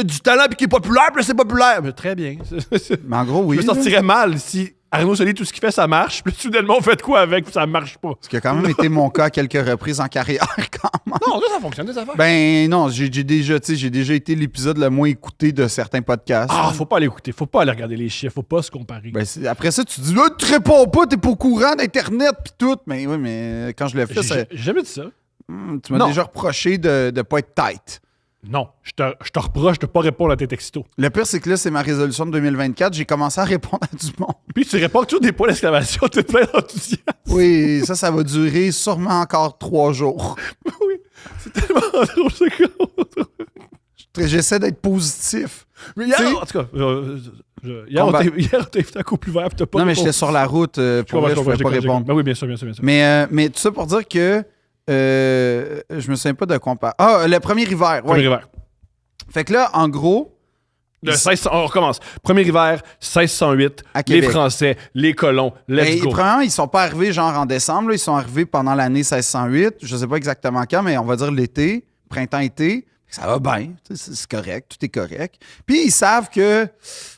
du talent, puis qui est populaire, puis là, c'est populaire? Mais très bien. Mais en gros, oui. Je me sentirais mal si Arnaud Solier, tout ce qu'il fait, ça marche, puis soudainement, on fait de quoi avec, puis ça marche pas. Ce qui a quand même été mon cas à quelques reprises en carrière, quand même. Non, ça fonctionne, des affaires. Ben non, j'ai déjà été l'épisode le moins écouté de certains podcasts. Ah, faut pas aller écouter, faut pas aller regarder les chiffres, faut pas se comparer. Ben, après ça, tu dis, là, tu réponds pas, t'es pas au courant d'Internet pis tout. Mais oui, mais quand je l'ai fait, J'ai jamais dit ça. tu m'as Non. déjà reproché de pas être tight. Non, je te reproche de pas répondre à tes textos. Le pire, c'est que là, c'est ma résolution de 2024. J'ai commencé à répondre à du monde. Puis tu réponds toujours des points d'exclamation, t'es plein d'enthousiasme. Oui, ça va durer sûrement encore 3 jours. Oui, c'est tellement drôle, ce gars. J'essaie d'être positif. Mais hier, T'sais- en tout cas, hier, on t'a invité à Couple ouvert, puis t'as pas Non, mais répondu. j'étais sur la route. Pour vrai, je pouvais pas répondre. Ben oui, bien sûr. Mais tout ça pour dire que je me souviens pas de quoi on parle. Ah, le premier hiver. Premier Ouais. hiver. Fait que là, en gros, On recommence. Premier hiver, 1608, À les Québec. Français, les colons, let's go. premièrement, ils sont pas arrivés genre en décembre. Là, ils sont arrivés pendant l'année 1608. Je sais pas exactement quand, mais on va dire l'été, printemps-été. Ça va bien. C'est correct. Tout est correct. Puis ils savent que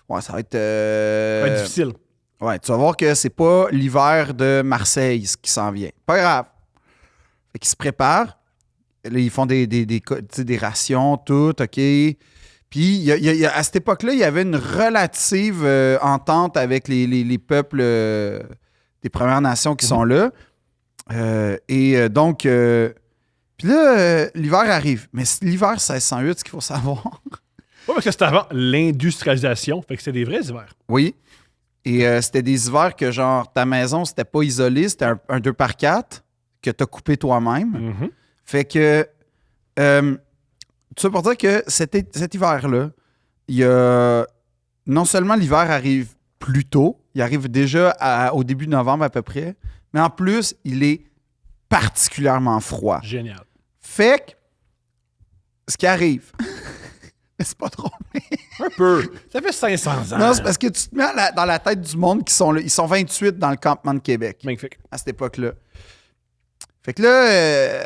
ouais, ça va être... Ça va être difficile. Ouais, tu vas voir que c'est pas l'hiver de Marseille ce qui s'en vient. Pas grave. Fait qu'ils se préparent. Là, ils font des rations, tout, OK. Puis, à cette époque-là, il y avait une relative entente avec les peuples des Premières Nations qui sont là. Donc, puis là, l'hiver arrive. Mais l'hiver 1608, ce qu'il faut savoir... Ouais, parce que c'était avant l'industrialisation, fait que c'était des vrais hivers. Oui. Et c'était des hivers que, genre, ta maison, c'était pas isolé, c'était un 2x4 que tu as coupé toi-même. Mm-hmm. Fait que, tout ça pour dire que cet hiver-là, il y a... Non seulement l'hiver arrive plus tôt, il arrive déjà au début de novembre à peu près, mais en plus, il est particulièrement froid. Génial. Fait que, ce qui arrive... Mais c'est pas drôle. Un peu. Ça fait 500 ans. Non, c'est parce que tu te mets dans la tête du monde qui sont là. Ils sont 28 dans le campement de Québec Magnifique. à cette époque-là. Fait que là,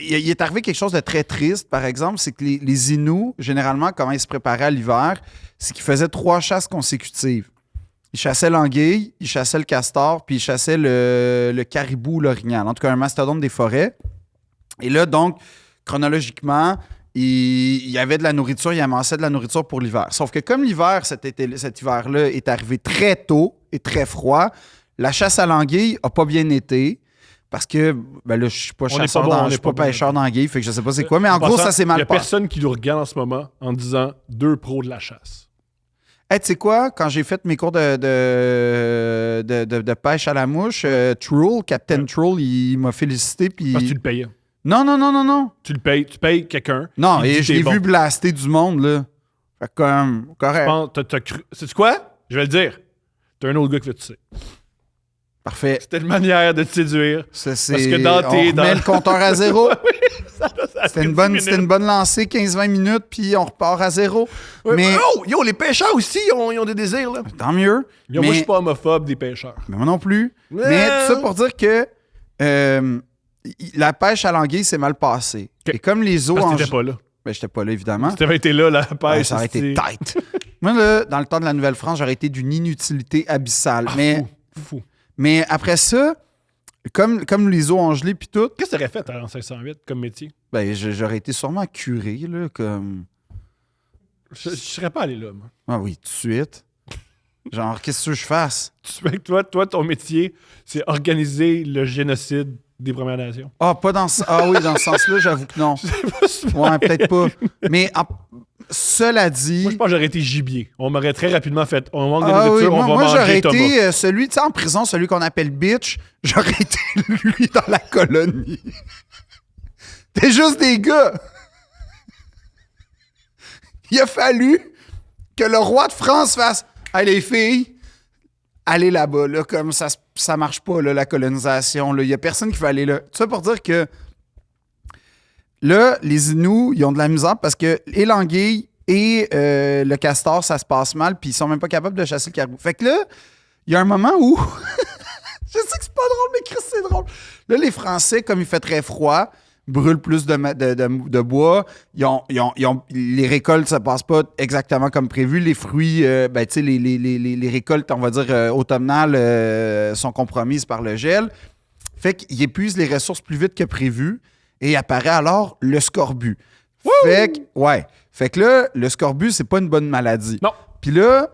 il est arrivé quelque chose de très triste, par exemple, c'est que les Inuits, généralement, comment ils se préparaient à l'hiver, c'est qu'ils faisaient 3 chasses consécutives. Ils chassaient l'anguille, ils chassaient le castor, puis ils chassaient le caribou ou l'orignal. En tout cas, un mastodonte des forêts. Et là, donc, chronologiquement, il y avait de la nourriture, il amassait de la nourriture pour l'hiver. Sauf que comme l'hiver, cet hiver-là, est arrivé très tôt et très froid, la chasse à l'anguille n'a pas bien été. Parce que, ben là, je suis pas chasseur, je suis pas pêcheur d'anguille, fait que je sais pas c'est quoi, mais en gros, ça s'est mal passé. Il y a passé. personne qui nous regarde en ce moment en disant 2 pros de la chasse. Hey, tu sais quoi, quand j'ai fait mes cours de pêche à la mouche, Troll, Captain Troll, il m'a félicité, puis... Parce que tu le payes. Non. Tu le payes, tu payes quelqu'un. Non, qui et dit je t'es l'ai bon. vu blaster du monde, là. Fait que comme, correct. T'as cru. Sais-tu quoi? Je vais le dire. T'as un autre gars qui fait tout ça. Parfait. C'était une manière de te séduire. Ça, c'est... Parce que dans on tes- remet dans- le compteur à zéro. Ça a C'était pris une, bonne, 10 c'était une minutes. bonne lancée, 15-20 minutes, puis on repart à zéro. Ouais, mais oh, yo, les pêcheurs aussi, ils ont des désirs, là. tant mieux. Yo, mais, moi, je suis pas homophobe des pêcheurs. mais moi non plus. Mais tout ça pour dire que la pêche à l'anguille s'est mal passée. Ok. Et comme les eaux... Parce que en... t'étais pas là. Ben, j'étais pas là, évidemment. Si t'avais été là, la Ouais, pêche. ça aurait été c'est- tight. Moi, là, dans le temps de la Nouvelle-France, j'aurais été d'une inutilité abyssale. Ah, mais, fou. mais après ça, comme les eaux ont gelé puis tout, Qu'est-ce que t'aurais fait en 508 comme métier? ben, j'aurais été sûrement curé, là, comme... Je serais pas allé là, moi. Ah oui, tout de suite. Genre, qu'est-ce que tu veux que je fasse? Tu sais que toi, ton métier, c'est organiser le génocide des Premières Nations. Ah, pas dans ce... Ah oui, dans ce sens-là, j'avoue que non. Ouais, peut-être pas. Mais cela dit... Moi, je pense que j'aurais été gibier. On m'aurait très rapidement fait. On manque de Ah oui, nourriture, on moi, va moi, j'aurais manger Thomas. été celui, tu sais, en prison, celui qu'on appelle bitch, j'aurais été lui dans la colonie. T'es juste des gars. Il a fallu que le roi de France fasse « Hey, les filles, allez là-bas, là, comme ça marche pas, là, la colonisation. Il y a personne qui veut aller là. » Tout ça pour dire que là, les Inuits, ils ont de la misère parce que et l'anguille et le castor, ça se passe mal, puis ils sont même pas capables de chasser le caribou. Fait que là, il y a un moment où... Je sais que c'est pas drôle, mais Chris, c'est drôle. Là, les Français, comme il fait très froid, brûlent plus de bois. Les récoltes, ça passe pas exactement comme prévu. Les fruits, ben, tu sais, les récoltes, on va dire, automnales sont compromises par le gel. Fait qu'ils épuisent les ressources plus vite que prévu et apparaît alors le scorbut. Fait que là, le scorbut, c'est pas une bonne maladie. Non. Puis là,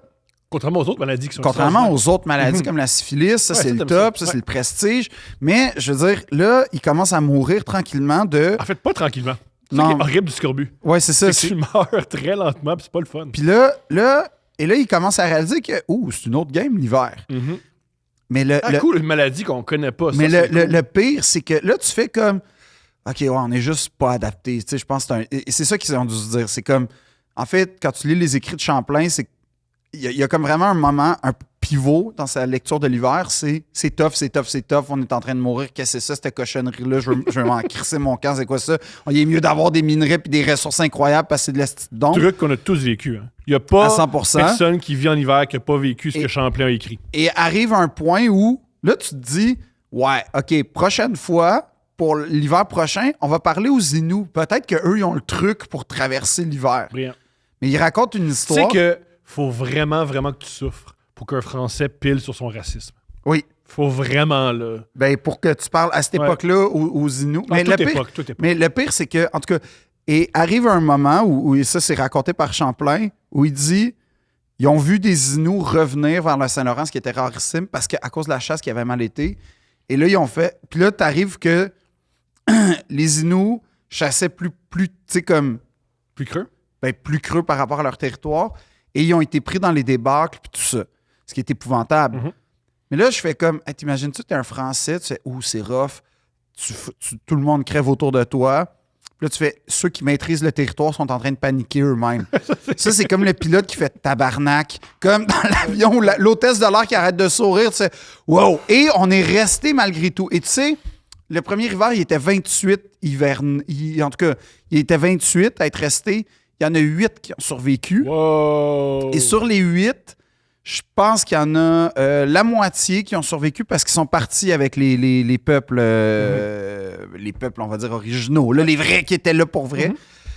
Contrairement aux autres maladies qui sont contrairement aux autres maladies comme la syphilis, ça, Ouais, c'est ça, le t'aimes top, ça. ça, c'est le prestige. Mais, je veux dire, là, il commence à mourir tranquillement de... En fait, pas tranquillement. C'est Non. ça qui est horrible du scorbut. Ouais, c'est ça. C'est que tu meurs très lentement, puis c'est pas le fun. Puis là, il commence à réaliser que, c'est une autre game l'hiver. Mais Cool, une maladie qu'on connaît pas. mais ça, c'est cool. le pire, c'est que là, tu fais comme, OK, ouais, on est juste pas adapté. Tu sais, je pense que et c'est ça qu'ils ont dû se dire. C'est comme, en fait, quand tu lis les écrits de Champlain, c'est il y a comme vraiment un moment, un pivot dans sa lecture de l'hiver, c'est tough, on est en train de mourir, qu'est-ce que c'est ça, cette cochonnerie-là, je veux m'en crisser mon camp, c'est quoi ça? Il est mieux d'avoir des minerais et des ressources incroyables parce que c'est de la donc Truc qu'on a tous vécu. Hein. Il n'y a pas à 100%. personne qui vit en hiver qui n'a pas vécu ce Et- que Champlain a écrit. Et arrive un point où, là, tu te dis, ouais, OK, prochaine fois, pour l'hiver prochain, on va parler aux Inuits. Peut-être qu'eux, ils ont le truc pour traverser l'hiver. Brillant. Mais ils racontent une Tu sais histoire. que faut vraiment, vraiment que tu souffres pour qu'un Français pile sur son racisme. Oui. Faut vraiment, là. Ben, pour que tu parles à cette Ouais. époque-là aux Inuits. À toute époque. Mais le pire, c'est que, en tout cas, et arrive un moment où et ça, c'est raconté par Champlain, où il dit ils ont vu des Inuits revenir vers le Saint-Laurent, ce qui était rarissime, parce qu'à cause de la chasse qui avait mal été. Et là, ils ont fait. Puis là, t'arrives que les Inuits chassaient plus tu sais, comme, Plus creux. ben, plus creux par rapport à leur territoire. Et ils ont été pris dans les débâcles, puis tout ça. Ce qui est épouvantable. Mhm. Mais là, je fais comme, hey, t'imagines-tu, t'es un Français, tu fais, c'est rough, tout le monde crève autour de toi. Puis là, tu fais, ceux qui maîtrisent le territoire sont en train de paniquer eux-mêmes. Ça, c'est comme le pilote qui fait tabarnak. Comme dans l'avion, où l'hôtesse de l'air qui arrête de sourire, tu sais, wow! Et on est resté malgré tout. Et tu sais, le premier hiver, il était 28 en tout cas, il était 28 à être resté. Il y en a 8 qui ont survécu. Wow! Et sur les 8, je pense qu'il y en a la moitié qui ont survécu parce qu'ils sont partis avec les peuples, les peuples, on va dire, originaux. Là, les vrais qui étaient là pour vrai. Mhm.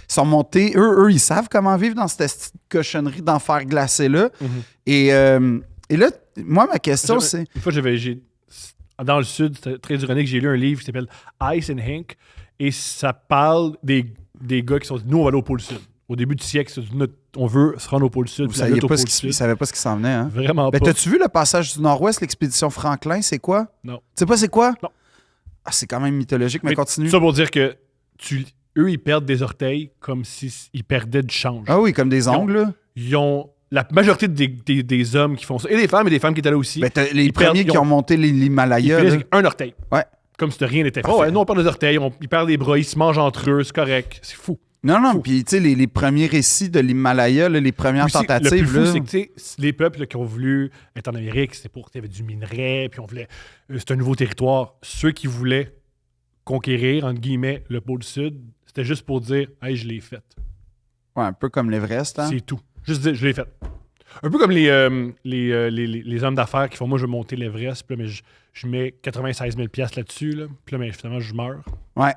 Ils sont montés. Eux, ils savent comment vivre dans cette petite cochonnerie d'enfer glacé-là. Mhm. Et là, moi, ma question, c'est... Une fois, dans le sud, c'était très ironique, j'ai lu un livre qui s'appelle Ice and Hank et ça parle des gars qui sont dit, nous, on va aller au pôle sud. Au début du siècle, on veut se rendre au pôle sud. Vous puis la saviez lutte au pas pôle ils sud. savaient pas ce qui s'en venait, hein? Vraiment Ben, pas. t'as-tu vu le passage du Nord-Ouest, l'expédition Franklin, c'est quoi? Non. Tu sais pas c'est quoi? Non. Ah, c'est quand même mythologique, mais Mais continue. Ça pour dire que eux, ils perdent des orteils comme s'ils perdaient du change. Ah oui, comme des ongles, là. Ils ont la majorité des hommes qui font ça, et des femmes qui étaient là aussi, Ben, t'as les Ils perdent- premiers ils qui ont- ont monté ils l'Himalaya. finissent là. avec un orteil. Ouais. Comme si de rien n'était fait. Parfait. Oh, ouais, non, on perd des orteils, ils perdent des bras, ils se mangent entre eux, c'est correct. C'est fou. Non, puis tu sais, les premiers récits de l'Himalaya, là, les premières Aussi, tentatives. le plus fou, là, c'est que tu sais, les peuples là, qui ont voulu être en Amérique, c'était pour qu'il y avait du minerai, puis on voulait. C'était un nouveau territoire. Ceux qui voulaient conquérir, entre guillemets, le pôle sud, c'était juste pour dire, hey, je l'ai fait. ouais, un peu comme l'Everest. Hein? C'est tout. Juste dire, je l'ai fait. Un peu comme les hommes d'affaires qui font, moi, je veux monter l'Everest, puis là, mais je mets 96 000 $ là-dessus, là, puis là, mais finalement, je meurs. Ouais.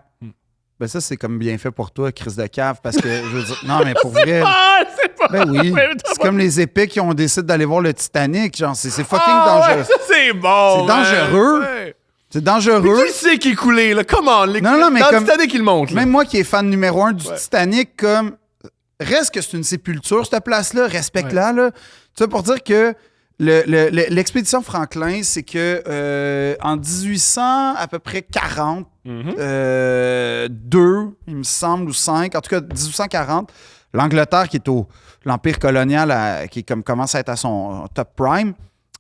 Ben ça, c'est comme bien fait pour toi, Chris de cave, parce que, je veux dire, non, mais pour vrai... C'est pas... Ben oui, Mais c'est comme les épées qui ont décidé d'aller voir le Titanic, genre, c'est fucking dangereux. Ouais, ça, c'est bon! C'est dangereux. Ouais. C'est Mais dangereux. tu le sais qu'il est coulé, là. Comment? Non, mais dans comme- le Titanic, il monte. Là. Même moi qui est fan numéro 1 du Ouais. Titanic, comme, reste que c'est une sépulture, cette place-là, respecte-la, là. Tu sais, pour dire que l'expédition Franklin, c'est que en 1800, à peu près 40, Mhm. 2, il me semble, ou 5, en tout cas 1840, l'Angleterre, qui est l'empire colonial, qui commence à être à son top prime,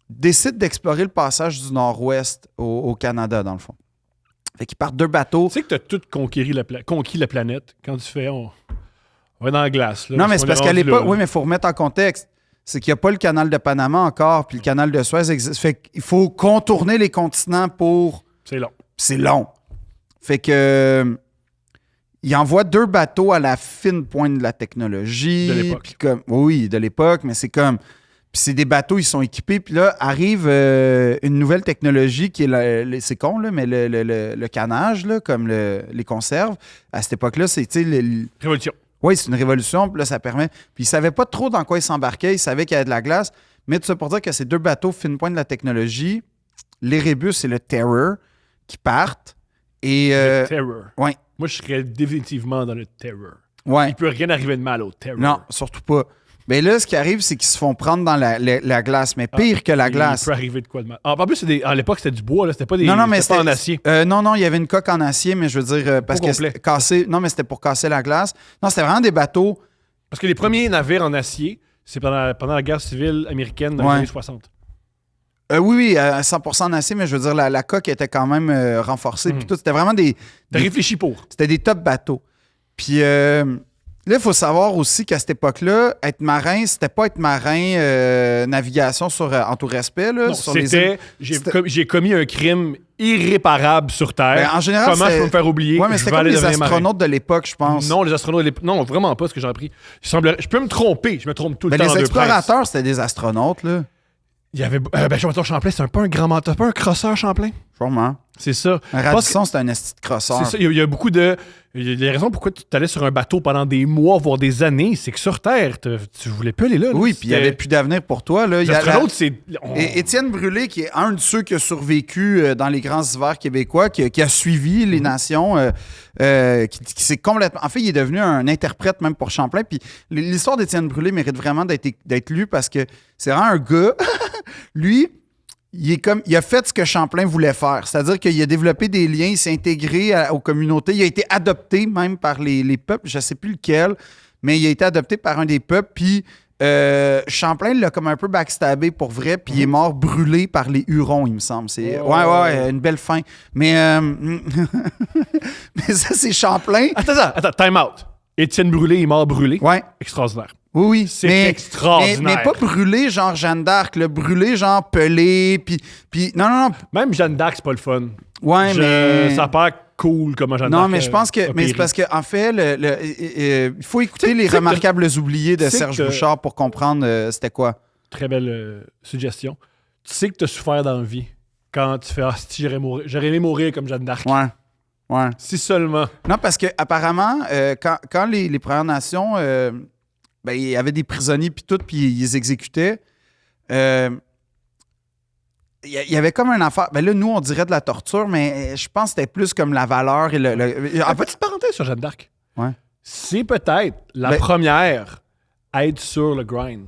décide d'explorer le passage du nord-ouest au Canada, dans le fond. Fait qu'ils partent 2 bateaux. Tu sais que t'as tout conquis la planète quand tu fais... On va dans la glace. Là, Non, mais c'est on parce est qu'à rendu l'époque, là, oui, mais il faut remettre en contexte. C'est qu'il n'y a pas le canal de Panama encore, puis le canal de Suez existe. Fait qu'il faut contourner les continents pour... C'est long. C'est long. Fait que... il envoie 2 bateaux à la fine pointe de la technologie. De l'époque. Puis comme, oui, de l'époque, mais c'est comme... Puis c'est des bateaux, ils sont équipés. Puis là, arrive une nouvelle technologie qui est, c'est con, là, mais le canage, là, comme les conserves. À cette époque-là, c'est, tu sais, Révolution. oui, c'est une révolution, puis là, ça permet. Puis ils ne savaient pas trop dans quoi ils s'embarquaient, ils savaient qu'il y avait de la glace, mais tout ça pour dire que ces 2 bateaux fine pointe de la technologie, l'Erebus et le Terror, qui partent. Et. Le Terror. Ouais, Moi, je serais définitivement dans le Terror. ouais. Il peut rien arriver de mal au Terror. Non, surtout pas. Mais là, ce qui arrive, c'est qu'ils se font prendre dans la glace, mais pire que la glace. Il peut arriver de quoi de mal. En plus, à l'époque, c'était du bois, là. C'était pas des. Non, mais c'était pas en acier. non, il y avait une coque en acier, mais je veux dire, parce que complet. c'était cassé. Non, mais c'était pour casser la glace. Non, c'était vraiment des bateaux. Parce que les premiers navires en acier, c'est pendant la guerre civile américaine dans les Ouais. années 60. Oui, à 100% en acier, mais je veux dire, la coque était quand même renforcée. Puis tout, c'était vraiment T'as réfléchi pour. C'était des top bateaux. Puis là, il faut savoir aussi qu'à cette époque-là, être marin, c'était pas être marin navigation en tout respect. Là, Non, sur les c'était. J'ai commis un crime irréparable sur Terre. Ben, en général, Comment je c'est- peux me faire oublier? Ouais, mais Je c'était vais comme aller les devenir marin. astronautes de l'époque, je pense. Non, les astronautes. Non, vraiment pas ce que j'ai appris. Je peux me tromper. Je me trompe tout le Ben, temps les dans deux presse. explorateurs, c'était des astronautes, là. Il y avait. Jean-Baptiste Champlain, c'est un peu un grand menteur, pas un crosseur, Champlain. Sûrement. C'est ça. Un Je pense Radisson, c'était un esti de que crosseur. c'est ça. Il y a beaucoup de. Il y a des raisons pourquoi tu allais sur un bateau pendant des mois, voire des années. C'est que sur Terre, tu voulais plus aller là. Oui, puis il n'y avait plus d'avenir pour toi. Là. Il y Les a astronautes, c'est. Et Étienne Brûlé, qui est un de ceux qui a survécu dans les grands hivers québécois, qui a suivi les nations, qui s'est complètement... En fait, il est devenu un interprète même pour Champlain. Puis l'histoire d'Étienne Brûlé mérite vraiment d'être lue parce que c'est vraiment un gars... Lui, il a fait ce que Champlain voulait faire. C'est-à-dire qu'il a développé des liens, il s'est intégré aux communautés. Il a été adopté même par les peuples, je ne sais plus lequel, mais il a été adopté par un des peuples. Puis Champlain l'a comme un peu backstabé pour vrai, puis il est mort brûlé par les Hurons, il me semble. C'est, ouais, une belle fin. Mais, mais ça, c'est Champlain. Attends, time out. Étienne Brûlé est mort brûlé. Ouais. Extraordinaire. Oui, oui. C'est extraordinaire. Mais pas brûlé genre Jeanne d'Arc, là, brûlé genre pelé, puis non. Même Jeanne d'Arc, c'est pas le fun. Ouais, mais... Ça paraît cool comment Jeanne Non, d'Arc. mais je pense que. a Mais péri. c'est parce qu'en fait, il faut écouter les sais que- remarquables oubliés de tu sais Serge que- Bouchard pour comprendre c'était quoi. Très belle suggestion. Tu sais que tu as souffert dans la vie quand tu fais « Ah, si j'aurais aimé mourir comme Jeanne d'Arc. Ouais. Ouais. Si seulement. Non, parce que apparemment, quand les Premières Nations, ben, il y avait des prisonniers puis tout, puis ils les exécutaient. Il y avait comme une affaire. Ben là, nous, on dirait de la torture, mais je pense que c'était plus comme la valeur et En petite parenthèse sur Jeanne d'Arc. Ouais. C'est peut-être la Ben- première à être sur le grind.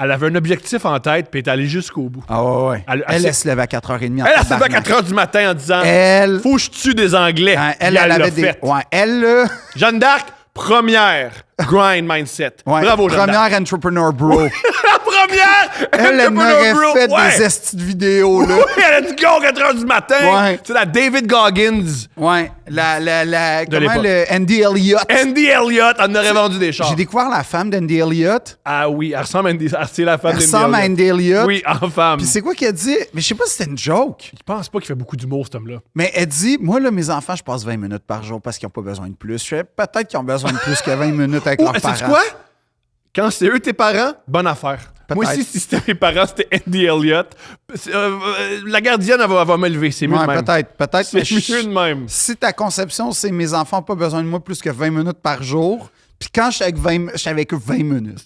Elle avait un objectif en tête, puis elle est allée jusqu'au bout. Ah ouais. Elle se lève à 4h30. Elle s'est levée à 4 h du matin en disant Elle... Faut que je tue des Anglais. Hein, Puis elle l'a avait des... fait. Ouais, elle, là... Jeanne d'Arc, première Grind mindset. Ouais, Bravo, Jeanne d'Arc. première entrepreneur bro. La première! Elle entrepreneur m'aurait bro. fait Ouais. des estis de vidéos, là. Oui, elle a dit go à 4h du matin. Ouais. C'est la David Goggins. Ouais, comment l'époque. le Andy Elliott. Andy Elliott en aurait vendu des chars. J'ai découvert la femme d'Andy Elliott. Ah oui, elle ressemble à Andy. C'est la femme Elle d'Andy ressemble à Elliott. Andy Elliott. Oui, en femme. Puis c'est quoi qu'elle dit? Mais je sais pas si c'était une joke. Je pense pas qu'il fait beaucoup d'humour, cet homme-là. Mais elle dit, moi, là, mes enfants, je passe 20 minutes par jour parce qu'ils n'ont pas besoin de plus. Je fais, peut-être qu'ils ont besoin de plus que 20 minutes avec leurs parents. Sais-tu quoi? Quand c'est eux tes parents, bonne affaire. Moi aussi, si c'était mes parents, c'était Andy Elliott. La gardienne, elle va m'élever. C'est mieux Ouais, de même. peut-être. C'est mieux de même. Si ta conception, c'est mes enfants n'ont pas besoin de moi plus que 20 minutes par jour, puis quand je suis avec eux 20 minutes,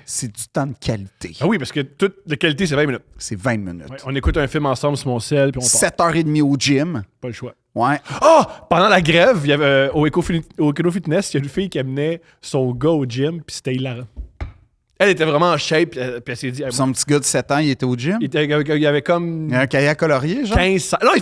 c'est du temps de qualité. Ah oui, parce que toute la qualité, c'est 20 minutes. C'est 20 minutes. Ouais, on écoute un film ensemble sur mon cell, puis on part. 7h30 au gym. Pas le choix. Ouais. Pendant la grève, il y avait, au Eco Fitness, il y a une fille qui amenait son gars au gym, puis c'était hilarant. Elle était vraiment en shape, puis elle s'est dit... Son petit gars de 7 ans, il était au gym. Il y avait comme... Il y a un kayak colorié, genre. 15... Non, il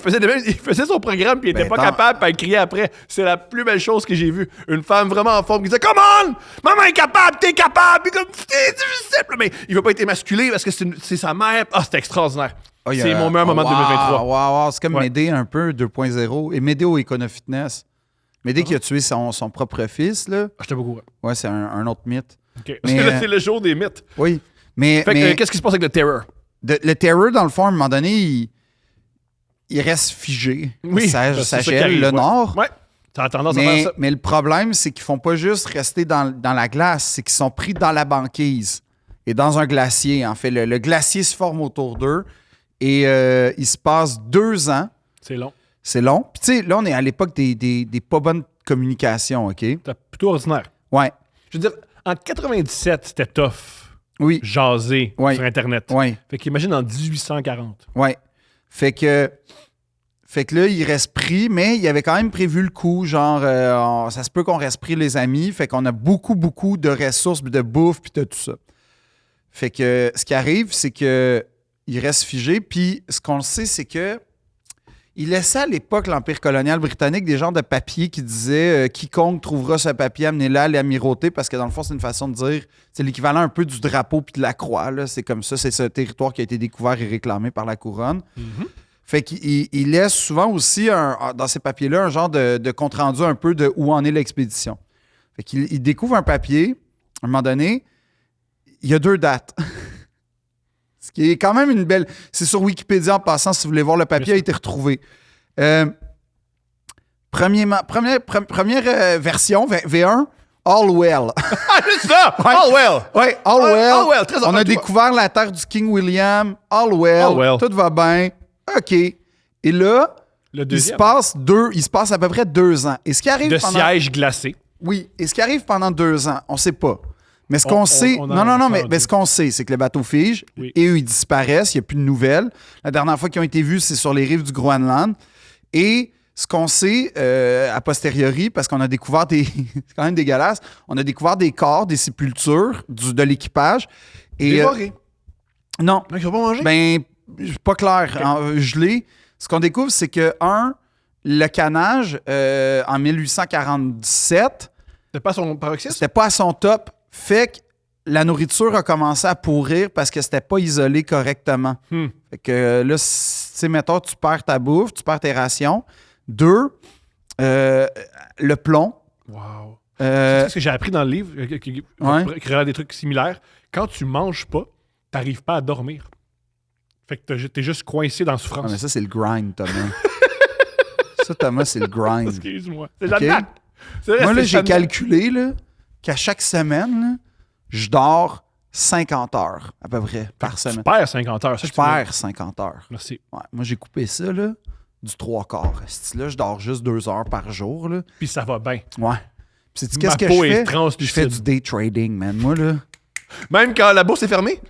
faisait son programme, puis il était Ben, pas attends. capable, puis elle criait après. C'est la plus belle chose que j'ai vue. Une femme vraiment en forme qui disait « Come on! Maman est capable, t'es capable! » Puis comme « C'est difficile! » Mais il veut pas être émasculé parce que c'est sa mère. Ah, c'était extraordinaire. C'est mon meilleur moment de 2023. Wow, c'est comme Médée un peu 2.0. Et Médée au Econo Fitness. Médée qui a tué son propre fils, là. Ah, j'étais pas au courant. Ouais, c'est un autre mythe. OK. Mais, Là, c'est le jour des mythes. Oui. Mais, Fait que, qu'est-ce qui se passe avec le terror? le terror, dans le fond, à un moment donné, il reste figé. Oui, Ça parce que c'est ça qui gèle arrive, le ouais. nord. Ouais. Ça a tendance à faire ça. Mais le problème, c'est qu'ils font pas juste rester dans la glace, c'est qu'ils sont pris dans la banquise et dans un glacier. En fait, le glacier se forme autour d'eux et il se passe 2 ans. C'est long. C'est long. Puis tu sais, là, on est à l'époque des pas bonnes communications, OK? C'est plutôt ordinaire. Ouais. Je veux dire, en 97, c'était tough. Oui. Jaser Ouais. sur Internet. Ouais. Fait qu'imagine en 1840. Ouais. Fait que là, il reste pris, mais il avait quand même prévu le coup. Genre, ça se peut qu'on reste pris, les amis. Fait qu'on a beaucoup, beaucoup de ressources, puis de bouffe, puis de tout ça. Fait que ce qui arrive, c'est que il reste figé. Puis ce qu'on sait, c'est que il laissait à l'époque l'Empire colonial britannique des genres de papiers qui disaient quiconque trouvera ce papier, amenez-le à l'amirauté, parce que dans le fond, c'est une façon de dire, c'est l'équivalent un peu du drapeau puis de la croix. Là. C'est comme ça, c'est ce territoire qui a été découvert et réclamé par la couronne. Fait qu'il laisse souvent aussi, dans ces papiers-là, un genre de compte-rendu un peu de où en est l'expédition. Fait qu'il découvre un papier, à un moment donné, il y a 2 dates. Ce qui est quand même une belle... C'est sur Wikipédia en passant, si vous voulez voir, le papier a été retrouvé. Première version, V1, All Well. Ah, juste ça! Ouais. All well! Oui, All Well. All well, très On a honnête, découvert la terre du King William. All Well. All well. Tout va bien. OK. Et là, Le il deuxième. se passe à peu près 2 ans. Et ce qui arrive De pendant... siège glacé. Oui, et ce qui arrive pendant 2 ans, on ne sait pas. Mais ce qu'on sait... on Non, a mais entendu. ce qu'on sait, c'est que le bateau fige Oui. et eux, ils disparaissent. Il n'y a plus de nouvelles. La dernière fois qu'ils ont été vus, c'est sur les rives du Groenland. Et ce qu'on sait, a posteriori, parce qu'on a découvert des... c'est quand même dégueulasse. On a découvert des corps, des sépultures de l'équipage. Et, Dévoré. non. Donc, ils vont pas manger? Ben, pas clair. Gelé. Ce qu'on découvre, c'est que, le canage, en 1847, C'était pas son paroxysme? c'était pas à son top. Fait que la nourriture a commencé à pourrir parce que c'était pas isolé correctement. Fait que là, tu sais, mettons, tu perds ta bouffe, tu perds tes rations. 2, le plomb. Wow. Euh, C'est ce que j'ai appris dans le livre, qui regarde des trucs similaires. Quand tu manges pas, t'arrives pas à dormir. Fait que t'es juste coincé dans la ah, souffrance. mais ça, c'est le grind, Thomas. Ça, Thomas, c'est le grind. Excuse-moi. C'est Ok. Jeanne d'Arc. C'est vrai, Moi, là, c'est j'ai Jeanne d'Arc. calculé là, qu'à chaque semaine, là, je dors 50 heures à peu près par Tu semaine. perds 50 heures. ça, Je tu veux. perds 50 heures. Merci. Ouais, moi, j'ai coupé ça là, du 3/4. Là, je dors juste 2 heures par jour. Là. Puis ça va bien. Ouais. Puis sais-tu Ma qu'est-ce que peau je est fais? translucide. Je fais du day trading, man. Moi, là, Même quand la bourse est fermée?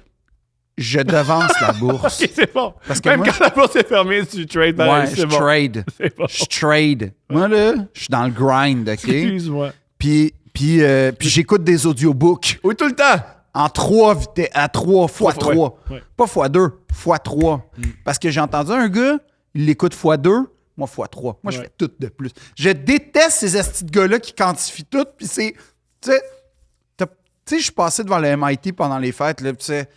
je devance la bourse. Ok, c'est bon. Parce que Même moi, quand la bourse est fermée, tu trades pareil, Ouais, c'est je bon. trade. C'est bon. Je trade. Moi, là, je suis dans le grind, OK? Excuse-moi. Puis j'écoute des audiobooks Oui, tout le temps. en 3 vitesses, à 3 fois 3. ouais. Pas fois 2, fois 3. Parce que j'ai entendu un gars, il l'écoute fois 2, moi fois 3. Moi, je Ouais. fais tout de plus. Je déteste ces estis de gars-là qui quantifient tout, puis c'est... Tu sais, Tu sais, je suis passé devant le MIT pendant les fêtes, là, tu sais,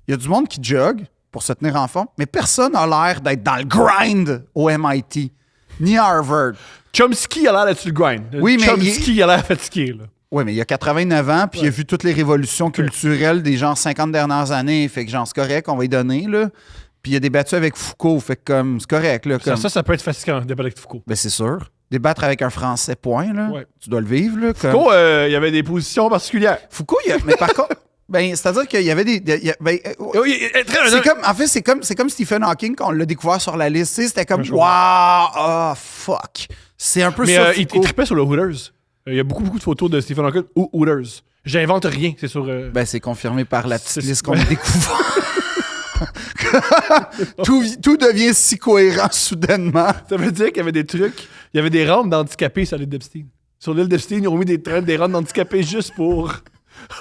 il y a du monde qui jogue pour se tenir en forme, mais personne n'a l'air d'être dans le grind au MIT, ni à Harvard. Chomsky a l'air d'être sur le grind. Oui, mais Chomsky a l'air fatigué, là. Oui, mais il a 89 ans, puis il a vu toutes les révolutions culturelles des genre 50 dernières années, fait que genre, c'est correct, on va y donner, là. Puis il a débattu avec Foucault, fait que comme, c'est correct, là. Comme... Ça peut être fatigant, débattre avec Foucault. Ben, c'est sûr. Débattre avec un Français, point, là. Ouais. Tu dois le vivre, là. Comme... Foucault, il y avait des positions particulières. Foucault, mais par contre, ben, c'est-à-dire qu'il y avait des. C'est comme Stephen Hawking quand on l'a découvert sur la liste. Tu sais, c'était comme, waouh, oh, fuck. C'est un peu ça. Il trippait sur le Hooters. Il y a beaucoup de photos de Stephen Hawking ou Hooters. J'invente rien, c'est sur. Ben, c'est confirmé par la petite liste qu'on a découvert. tout devient si cohérent soudainement. Ça veut dire qu'il y avait des trucs. Il y avait des rampes d'handicapés sur l'île d'Epstein. Sur l'île d'Epstein, ils ont mis des rampes d'handicapés juste pour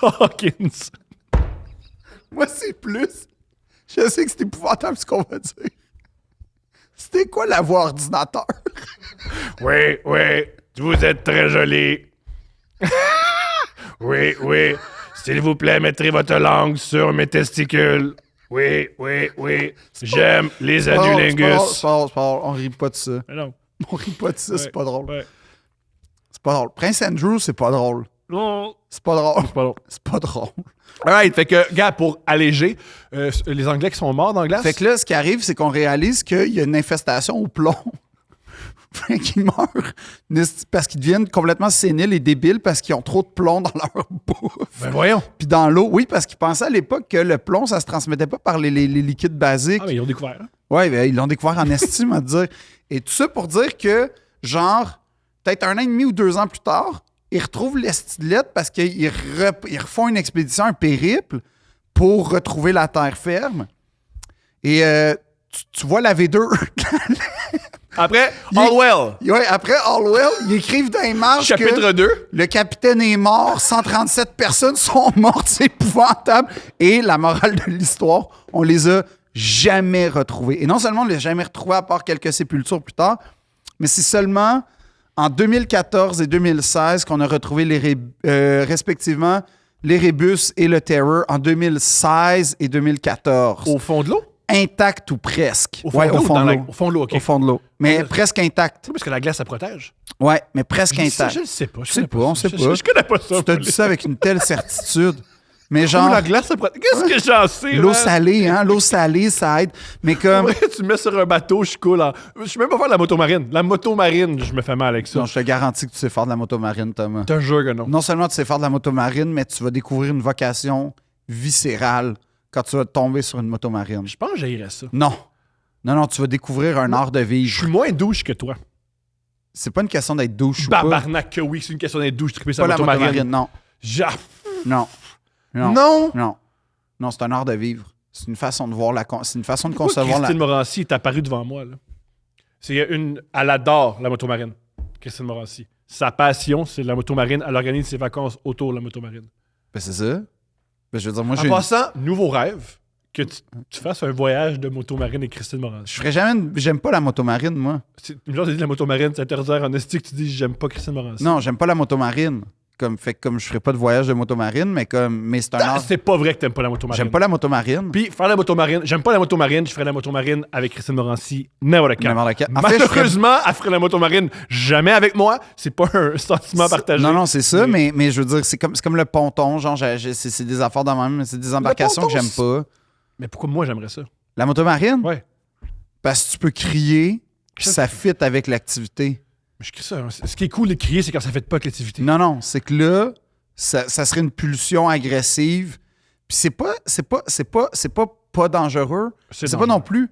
Hawkins. Moi, c'est plus. Je sais que c'est épouvantable ce qu'on va dire. C'était quoi la voix ordinateur? Oui, vous êtes très joli. Oui, s'il vous plaît, mettrez votre langue sur mes testicules. Oui. J'aime les anulingus. On rit pas de ça. Mais non. On rit pas de ça, c'est pas drôle. Ouais. C'est pas drôle. Prince Andrew, c'est pas drôle. Non. C'est pas drôle. C'est pas drôle. C'est pas drôle. Alright, fait que, gars, pour alléger, les Anglais qui sont morts dans la glace. Fait que là, ce qui arrive, c'est qu'on réalise qu'il y a une infestation au plomb. Fait qu'ils meurent parce qu'ils deviennent complètement séniles et débiles parce qu'ils ont trop de plomb dans leur bouffe. Ben voyons. Puis dans l'eau, oui, parce qu'ils pensaient à l'époque que le plomb, ça se transmettait pas par les liquides basiques. Ah, mais ils ont découvert. Hein? Oui, ben, ils l'ont découvert en estime, à dire. Et tout ça pour dire que, genre, peut-être 1 an et demi ou 2 ans plus tard, ils retrouvent l'estilette parce qu'ils refont une expédition, un périple, pour retrouver la terre ferme. Et tu vois la V2. Après, Allwell. Oui, après Allwell, ils écrivent dans les marges Chapitre que 2. le capitaine est mort, 137 personnes sont mortes, c'est épouvantable. Et la morale de l'histoire, on les a jamais retrouvés. Et non seulement on les a jamais retrouvés à part quelques sépultures plus tard, mais c'est seulement en 2014 et 2016 qu'on a retrouvé respectivement l'Erebus et le Terror en 2016 et 2014. Au fond de l'eau? Intact ou presque. Au fond de l'eau? Au fond de l'eau, OK. Au fond de l'eau. Mais presque intact. Parce que la glace, ça protège. Ouais, mais presque intact. Je ne sais pas. Je sais pas, on sait pas. Je connais pas ça. Tu t'as dit ça avec une telle certitude. Mais genre. La glace, ça protège. Qu'est-ce que j'en sais? L'eau salée, hein? L'eau salée, ça aide. Mais comme. Ouais, tu me mets sur un bateau, je coule. Je sais même pas faire de la moto marine. La moto marine, je me fais mal avec ça. Non, je te garantis que tu sais faire de la moto marine, Thomas. Je te jure que non. Non seulement tu sais faire de la moto marine, mais tu vas découvrir une vocation viscérale quand tu vas tomber sur une moto marine. Je pense que j'haïrais ça. Non. Non, tu vas découvrir un art de Je vivre. suis moins douche que toi. C'est pas une question d'être douche ou pas. Barbarnac que oui, c'est une question d'être douche, triper sa Pas la moto moto marine. marine, non. Non. Non, c'est un art de vivre. C'est une façon de voir c'est une façon de concevoir Christine Morancy est apparue devant moi. Là. Elle adore la moto marine, Christine Morancy. Sa passion, c'est la moto marine. Elle organise ses vacances autour de la moto marine. Ben, c'est ça. Ben, je veux dire, moi, en passant, nouveau rêve, que tu fasses un voyage de moto marine avec Christine Morancy. Je ferais jamais. J'aime pas la moto marine, moi. Genre, tu dis la moto marine, c'est interdire en esti que tu dis j'aime pas Christine Morancy. Non, j'aime pas la moto marine. Comme je ferais pas de voyage de moto marine, mais c'est un art. C'est pas vrai que t'aimes pas la moto marine. J'aime pas la moto marine. Puis faire la moto marine, j'aime pas la moto marine, je ferais la moto marine avec Christine Morancy n'importe quand. Malheureusement, elle ferait la moto marine jamais avec moi. C'est pas un sentiment partagé. Non, c'est ça, mais je veux dire, c'est comme le ponton, genre c'est des affaires dans même, c'est des embarcations que j'aime pas. Mais pourquoi moi j'aimerais ça? La moto marine? Ouais. Parce que tu peux crier, puis ça fit avec l'activité. Je crie ça. Ce qui est cool de crier, c'est quand ça fait pas avec l'activité. Non, c'est que là, ça serait une pulsion agressive. Puis c'est pas dangereux. C'est pas non plus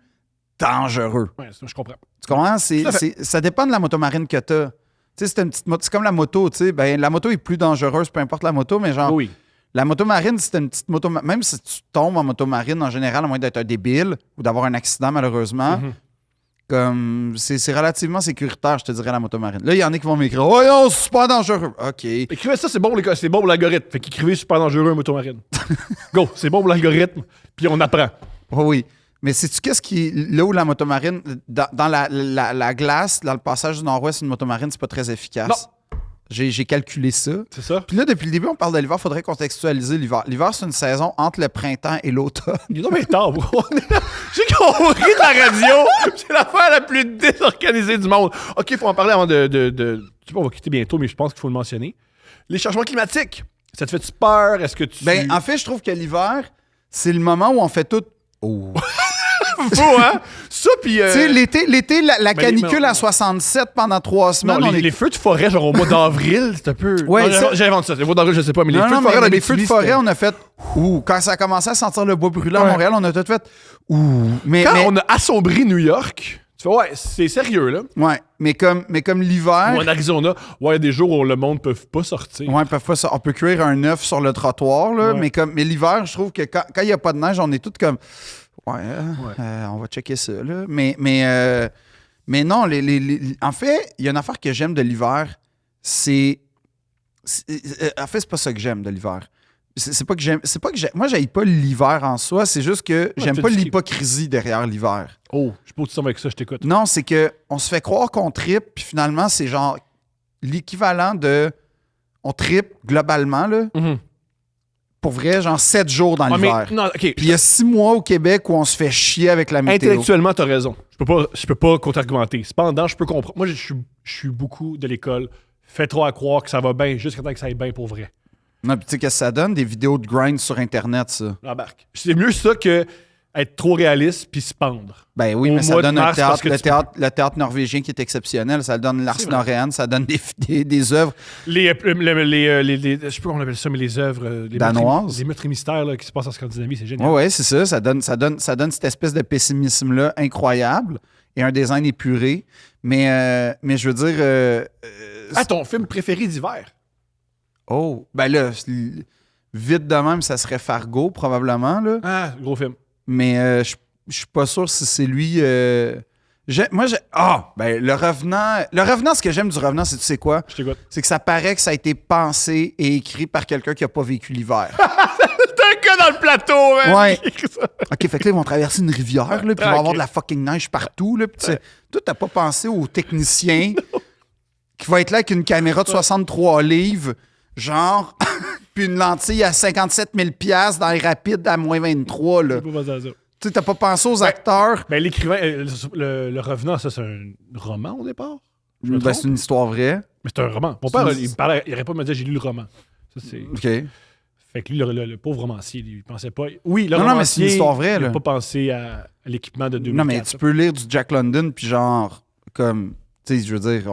dangereux. Ouais, ça, je comprends. Tu comprends? Ça dépend de la moto marine que t'as. Tu sais, c'est une petite moto. C'est comme la moto, tu sais. Ben, la moto est plus dangereuse, peu importe la moto, mais genre. Oui. La moto marine, c'est une petite moto. Même si tu tombes en moto marine, en général, à moins d'être un débile ou d'avoir un accident, malheureusement. Comme c'est relativement sécuritaire, je te dirais, la moto marine. Là, il y en a qui vont m'écrire « Oh non, c'est super dangereux! » OK. Écrivez ça, c'est bon pour l'algorithme. Fait qu'écrivez super dangereux moto marine. Go, c'est bon pour l'algorithme, puis on apprend. Oh oui. Mais sais-tu qu'est-ce qui... Là où la moto marine, dans la glace, dans le passage du Nord-Ouest, une moto marine, c'est pas très efficace. Non. J'ai calculé ça. C'est ça? Puis là, depuis le début, on parle de l'hiver, il faudrait contextualiser l'hiver. L'hiver, c'est une saison entre le printemps et l'automne. Il est mais tard, bro. J'ai compris la radio. C'est l'affaire la plus désorganisée du monde. OK, il faut en parler avant de... Tu sais pas, on va quitter bientôt, mais je pense qu'il faut le mentionner. Les changements climatiques. Ça te fait-tu peur? Est-ce que tu... Ben, en fait, je trouve que l'hiver, c'est le moment où on fait tout... Oh. Faux, hein? Ça, puis... Tu sais, l'été, la canicule mais- à 67 pendant 3 semaines. Non, on les, est... les feux de forêt, genre au mois d'avril, c'est un peu... Ouais, non, ça- j'invente ça. Les feux d'avril, je sais pas, mais les Non, feux non, de forêt... mais en les feux de Abitibi, forêt, c'était- on a fait... Ouh, quand ça a commencé à sentir le bois brûlant à Ouais. Montréal, on a tout fait... Ouh. Mais, Quand mais- on a assombri New York, tu fais, ouais, c'est sérieux, là. Ouais, mais comme l'hiver... Ou en Arizona, ouais, il y a des jours où le monde ne peut pas sortir. Ouais, parfois, on peut cuire un œuf sur le trottoir, là, Ouais. mais l'hiver, je trouve que quand il n'y a pas de neige, on est tous comme... Ouais, Ouais. on va checker ça, là. Mais non, en fait, il y a une affaire que j'aime de l'hiver, en fait, c'est pas ça que j'aime de l'hiver. C'est pas que j'aime... Moi, j'haïs pas l'hiver en soi, c'est juste que j'aime t'as pas dit que- l'hypocrisie derrière l'hiver. Oh, je sais pas où tu sens avec ça, je t'écoute. Non, c'est que on se fait croire qu'on trippe, puis finalement, c'est genre l'équivalent de... On trippe globalement, là, Mhm. pour vrai, genre 7 jours dans Ah, mais, l'hiver. non, OK. Puis il y a 6 mois au Québec où on se fait chier avec la météo. Intellectuellement, t'as raison. Je peux pas contre-argumenter. Cependant, je peux comprendre. Moi, je suis beaucoup de l'école. Fais trop à croire que ça va bien jusqu'à temps que ça aille bien pour vrai. Non, puis tu sais qu'est-ce que ça donne? Des vidéos de grind sur Internet, ça. J'embarque. C'est mieux ça que être trop réaliste puis se pendre. Ben oui, Au mais ça mois de donne un mars, théâtre, parce que le théâtre norvégien qui est exceptionnel. Ça donne Lars C'est vrai. Norén, ça donne des œuvres. Je sais pas comment on appelle ça, mais les œuvres... les Danoises? Les meurtres et mystères là, qui se passent en Scandinavie, c'est génial. Oui, ouais, c'est ça. Ça donne cette espèce de pessimisme-là incroyable et un design épuré. Mais je veux dire... Ah, ton film préféré d'hiver? oh, ben là, vite de même, ça serait Fargo, probablement, là. Ah, gros film. Mais je suis pas sûr si c'est lui. Ben le Revenant. Le Revenant, ce que j'aime du Revenant, c'est tu sais quoi? Je t'écoute. C'est que ça paraît que ça a été pensé et écrit par quelqu'un qui a pas vécu l'hiver. T'es un gars dans le plateau, man! Ouais. Qui écrit ça. OK, fait que là, ils vont traverser une rivière, là, puis il va y Ok. avoir de la fucking neige partout, là. Puis tu sais, toi, t'as pas pensé au technicien qui va être là avec une caméra de 63 livres, genre, puis une lentille à 57 000 $ dans les rapides à moins 23, là. J'ai pas pensé à ça. Tu sais, t'as pas pensé aux acteurs. Ben, l'écrivain, le Revenant, ça, c'est un roman au départ? Je me Ben, trompe? c'est une histoire vraie. Mais c'est un roman. Mon C'est père, une- il aurait pas me dire j'ai lu le roman. Ça, c'est... OK. Fait que lui, le pauvre romancier, il pensait pas. Oui, le Non, romancier. non, mais c'est une histoire vraie, Il là. n'a pas pensé à l'équipement de 2004. Non, mais tu peux lire du Jack London, puis genre, comme, tu sais, je veux dire,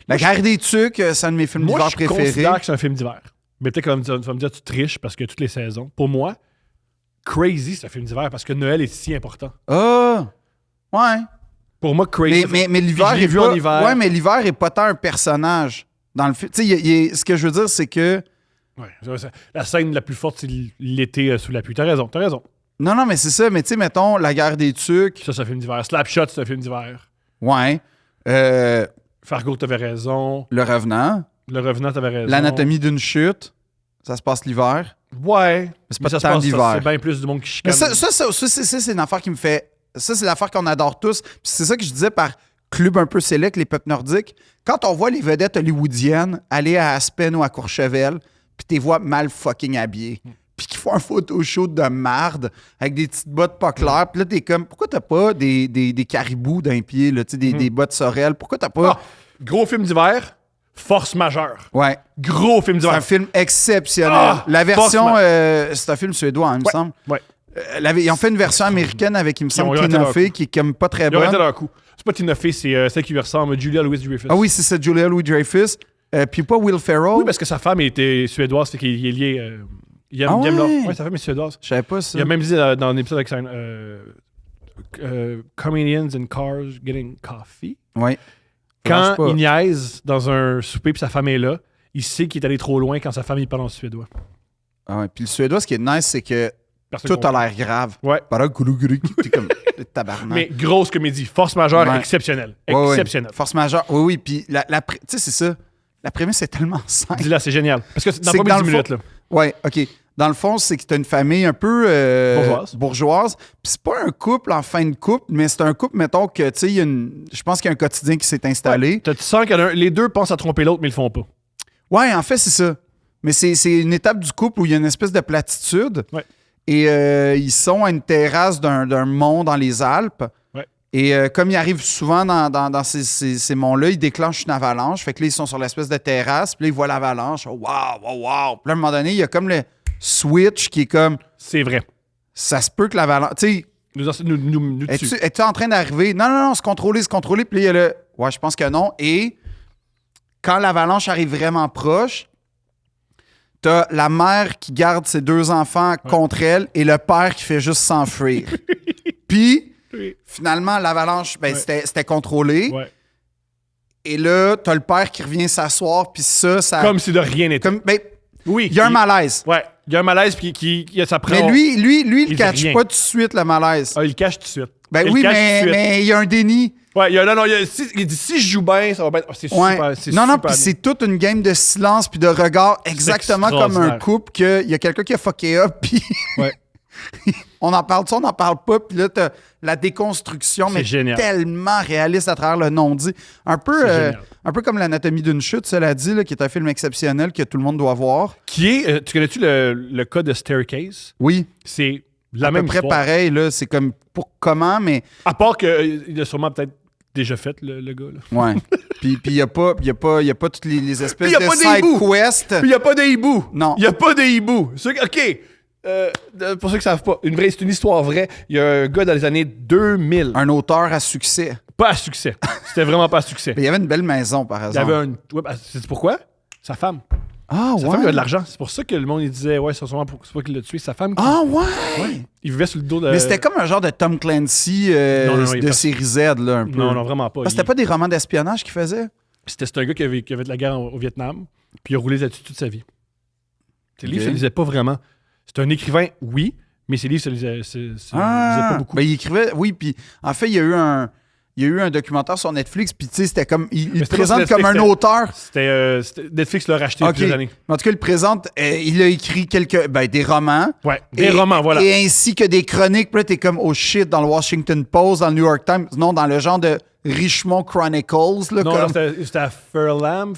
La guerre des tucs, c'est un de mes films Moi, d'hiver je préférés. considère que c'est un film d'hiver. Mais peut-être que tu vas me dire tu triches parce que toutes les saisons. Pour moi, Crazy, c'est un film d'hiver parce que Noël est si important. Ah! Ouais. Pour moi, Crazy. Mais l'hiver Puis je l'ai est vu pas... en hiver. Ouais, mais l'hiver est pas tant un personnage dans le film. Tu sais, ce que je veux dire, c'est que... Ouais, la scène la plus forte, c'est l'été sous la pluie. T'as raison. Non, mais c'est ça. Mais tu sais, mettons, La guerre des tucs, Ça, c'est un film d'hiver. Slapshot, c'est un film d'hiver. ouais. Fargo, t'avais raison. Le Revenant. Le Revenant, t'avais raison. L'anatomie d'une chute. Ça se passe l'hiver. Ouais. Mais c'est Mais pas ça se tant passe, l'hiver. c'est bien plus du monde qui chicane. Mais ça, c'est une affaire qui me fait... Ça, c'est l'affaire qu'on adore tous. Puis c'est ça que je disais par club un peu sélect, les peuples nordiques. Quand on voit les vedettes hollywoodiennes aller à Aspen ou à Courchevel, puis t'es vois mal fucking habillés, puis qui font un photoshoot de marde avec des petites bottes pas claires, puis là, t'es comme, pourquoi t'as pas des caribous d'un pied, là, tu sais, des bottes sorel? Pourquoi t'as pas... Ah, gros film d'hiver, Force majeure. Ouais. Gros film C'est un d'hiver. film exceptionnel. Ah, La version, Force c'est un film suédois, hein, il me semble. Ouais. Ils ont fait une version américaine avec, il me semble, ont raté Tina leur Fey, coup. qui est comme pas très Ils ont arrêté bonne. leur coup. C'est pas Tina Fey, c'est celle qui lui ressemble, Julia Louis-Dreyfus. Ah oui, c'est ça, Julia Louis-Dreyfus. Puis pas Will Ferrell. Oui, parce que sa femme était suédoise, fait qu'il est lié. Il aime, Ah il aime ouais? leur... Ouais, sa femme est suédoise. Je savais pas ça. Il a même dit dans un épisode avec sa Comedians in Cars Getting Coffee. Oui. Quand il niaise dans un souper puis sa femme est là, il sait qu'il est allé trop loin quand sa femme il parle en suédois. Ah ouais. Puis le suédois, ce qui est nice, c'est que Personne tout comprend. a l'air grave. Ouais. T'es comme tabarnak. Mais grosse comédie, force majeure, Ouais. exceptionnelle. Ouais, Exceptionnelle. ouais. Force majeure. Oui, oui. Puis tu sais, c'est ça. La prémisse est tellement simple. Dis-là, c'est génial. Parce que dans C'est pas que dans 10 le minutes, fond- là. Ouais, OK. Dans le fond, c'est que t'as une famille un peu bourgeoise. Puis c'est pas un couple en fin de couple, mais c'est un couple, mettons, que, tu sais, je pense qu'il y a un quotidien qui s'est installé. Tu sens que les deux pensent à tromper l'autre, mais ils le font pas. Ouais, en fait, c'est ça. Mais c'est une étape du couple où il y a une espèce de platitude. Ouais. Et ils sont à une terrasse d'un mont dans les Alpes. Ouais. Et comme il arrive souvent dans ces monts-là, ils déclenchent une avalanche. Fait que là, ils sont sur l'espèce de terrasse. Puis là, ils voient l'avalanche. Oh, wow, wow, wow. Puis là, à un moment donné, il y a comme le switch qui est comme... C'est vrai. Ça se peut que l'avalanche... Tu sais, Nous dessus. es-tu en train d'arriver? Non, non, non, se contrôler. Puis là, il y a le... Ouais, je pense que non. Et quand l'avalanche arrive vraiment proche, t'as la mère qui garde ses 2 enfants contre elle et le père qui fait juste s'enfuir. Puis, finalement, l'avalanche, ben, c'était contrôlé. Ouais. Et là, t'as le père qui revient s'asseoir, puis ça... Comme si de rien n'était. Ben, Oui. il y a un malaise. Ouais. Il y a un malaise, puis ça prend... Mais lui, il dit ne catch rien. pas tout de suite, le malaise. Ah, il le cache tout de suite. Ben Il oui, le cache tout de suite. mais il y a un déni. Ouais, il dit si je joue bien, ça va bien. Oh, c'est Ouais. super. C'est Non, super puis bien. c'est toute une game de silence puis de regard, exactement comme un extraordinaire. couple, qu'il y a quelqu'un qui a fucké up, puis Ouais. on en parle de ça, on n'en parle pas, puis là, t'as la déconstruction, C'est mais génial. tellement réaliste à travers le non-dit. Un peu, C'est génial. un peu comme l'anatomie d'une chute, cela dit, là, qui est un film exceptionnel que tout le monde doit voir. Qui est... tu connais-tu le cas de Staircase? Oui, C'est la à même peu près histoire. pareil, là, c'est comme pour comment, mais À part qu'il a sûrement peut-être déjà fait, le gars. Là. ouais. Puis il n'y a pas toutes les espèces Puis y a de pas side d'hibou. quests. Puis il n'y a pas de hibou. Non. Il n'y a pas de hibou. OK. Pour ceux qui ne savent pas, c'est une histoire vraie. Il y a un gars dans les années 2000. Un auteur à succès. Pas à succès. C'était vraiment pas à succès. Mais il y avait une belle maison, par Il y exemple. avait un... Ouais, c'est pourquoi? Sa femme. Ah, Sa ouais. femme avait de l'argent. C'est pour ça que le monde il disait, ouais, c'est sûrement c'est pas qu'il l'a tué. Sa femme, Ah, ouais. il vivait sur le dos de... Mais c'était comme un genre de Tom Clancy Non, il de est série Z, là, un peu. Non, non, vraiment pas. Ah, c'était pas des romans d'espionnage qu'il faisait? C'était un gars qui avait de la guerre au Vietnam, puis il a roulé là-dessus toute sa vie. Ses Ok. livres se lisaient pas vraiment. C'est un écrivain, oui, mais ses livres se lisaient pas beaucoup. Ben, il écrivait, oui, puis en fait, il y a eu un documentaire sur Netflix, puis tu sais, c'était comme, il Mais se c'était pas sur présente comme un Netflix, auteur. C'était Netflix l'a racheté OK. depuis des années. Mais en tout cas, il présente, il a écrit des romans. Ouais, des romans, voilà. Et ainsi que des chroniques. Puis là, t'es comme, oh shit, dans le Washington Post, dans le New York Times. Non, dans le genre de Richmond Chronicles. Là, Non, comme... c'était à Furlam.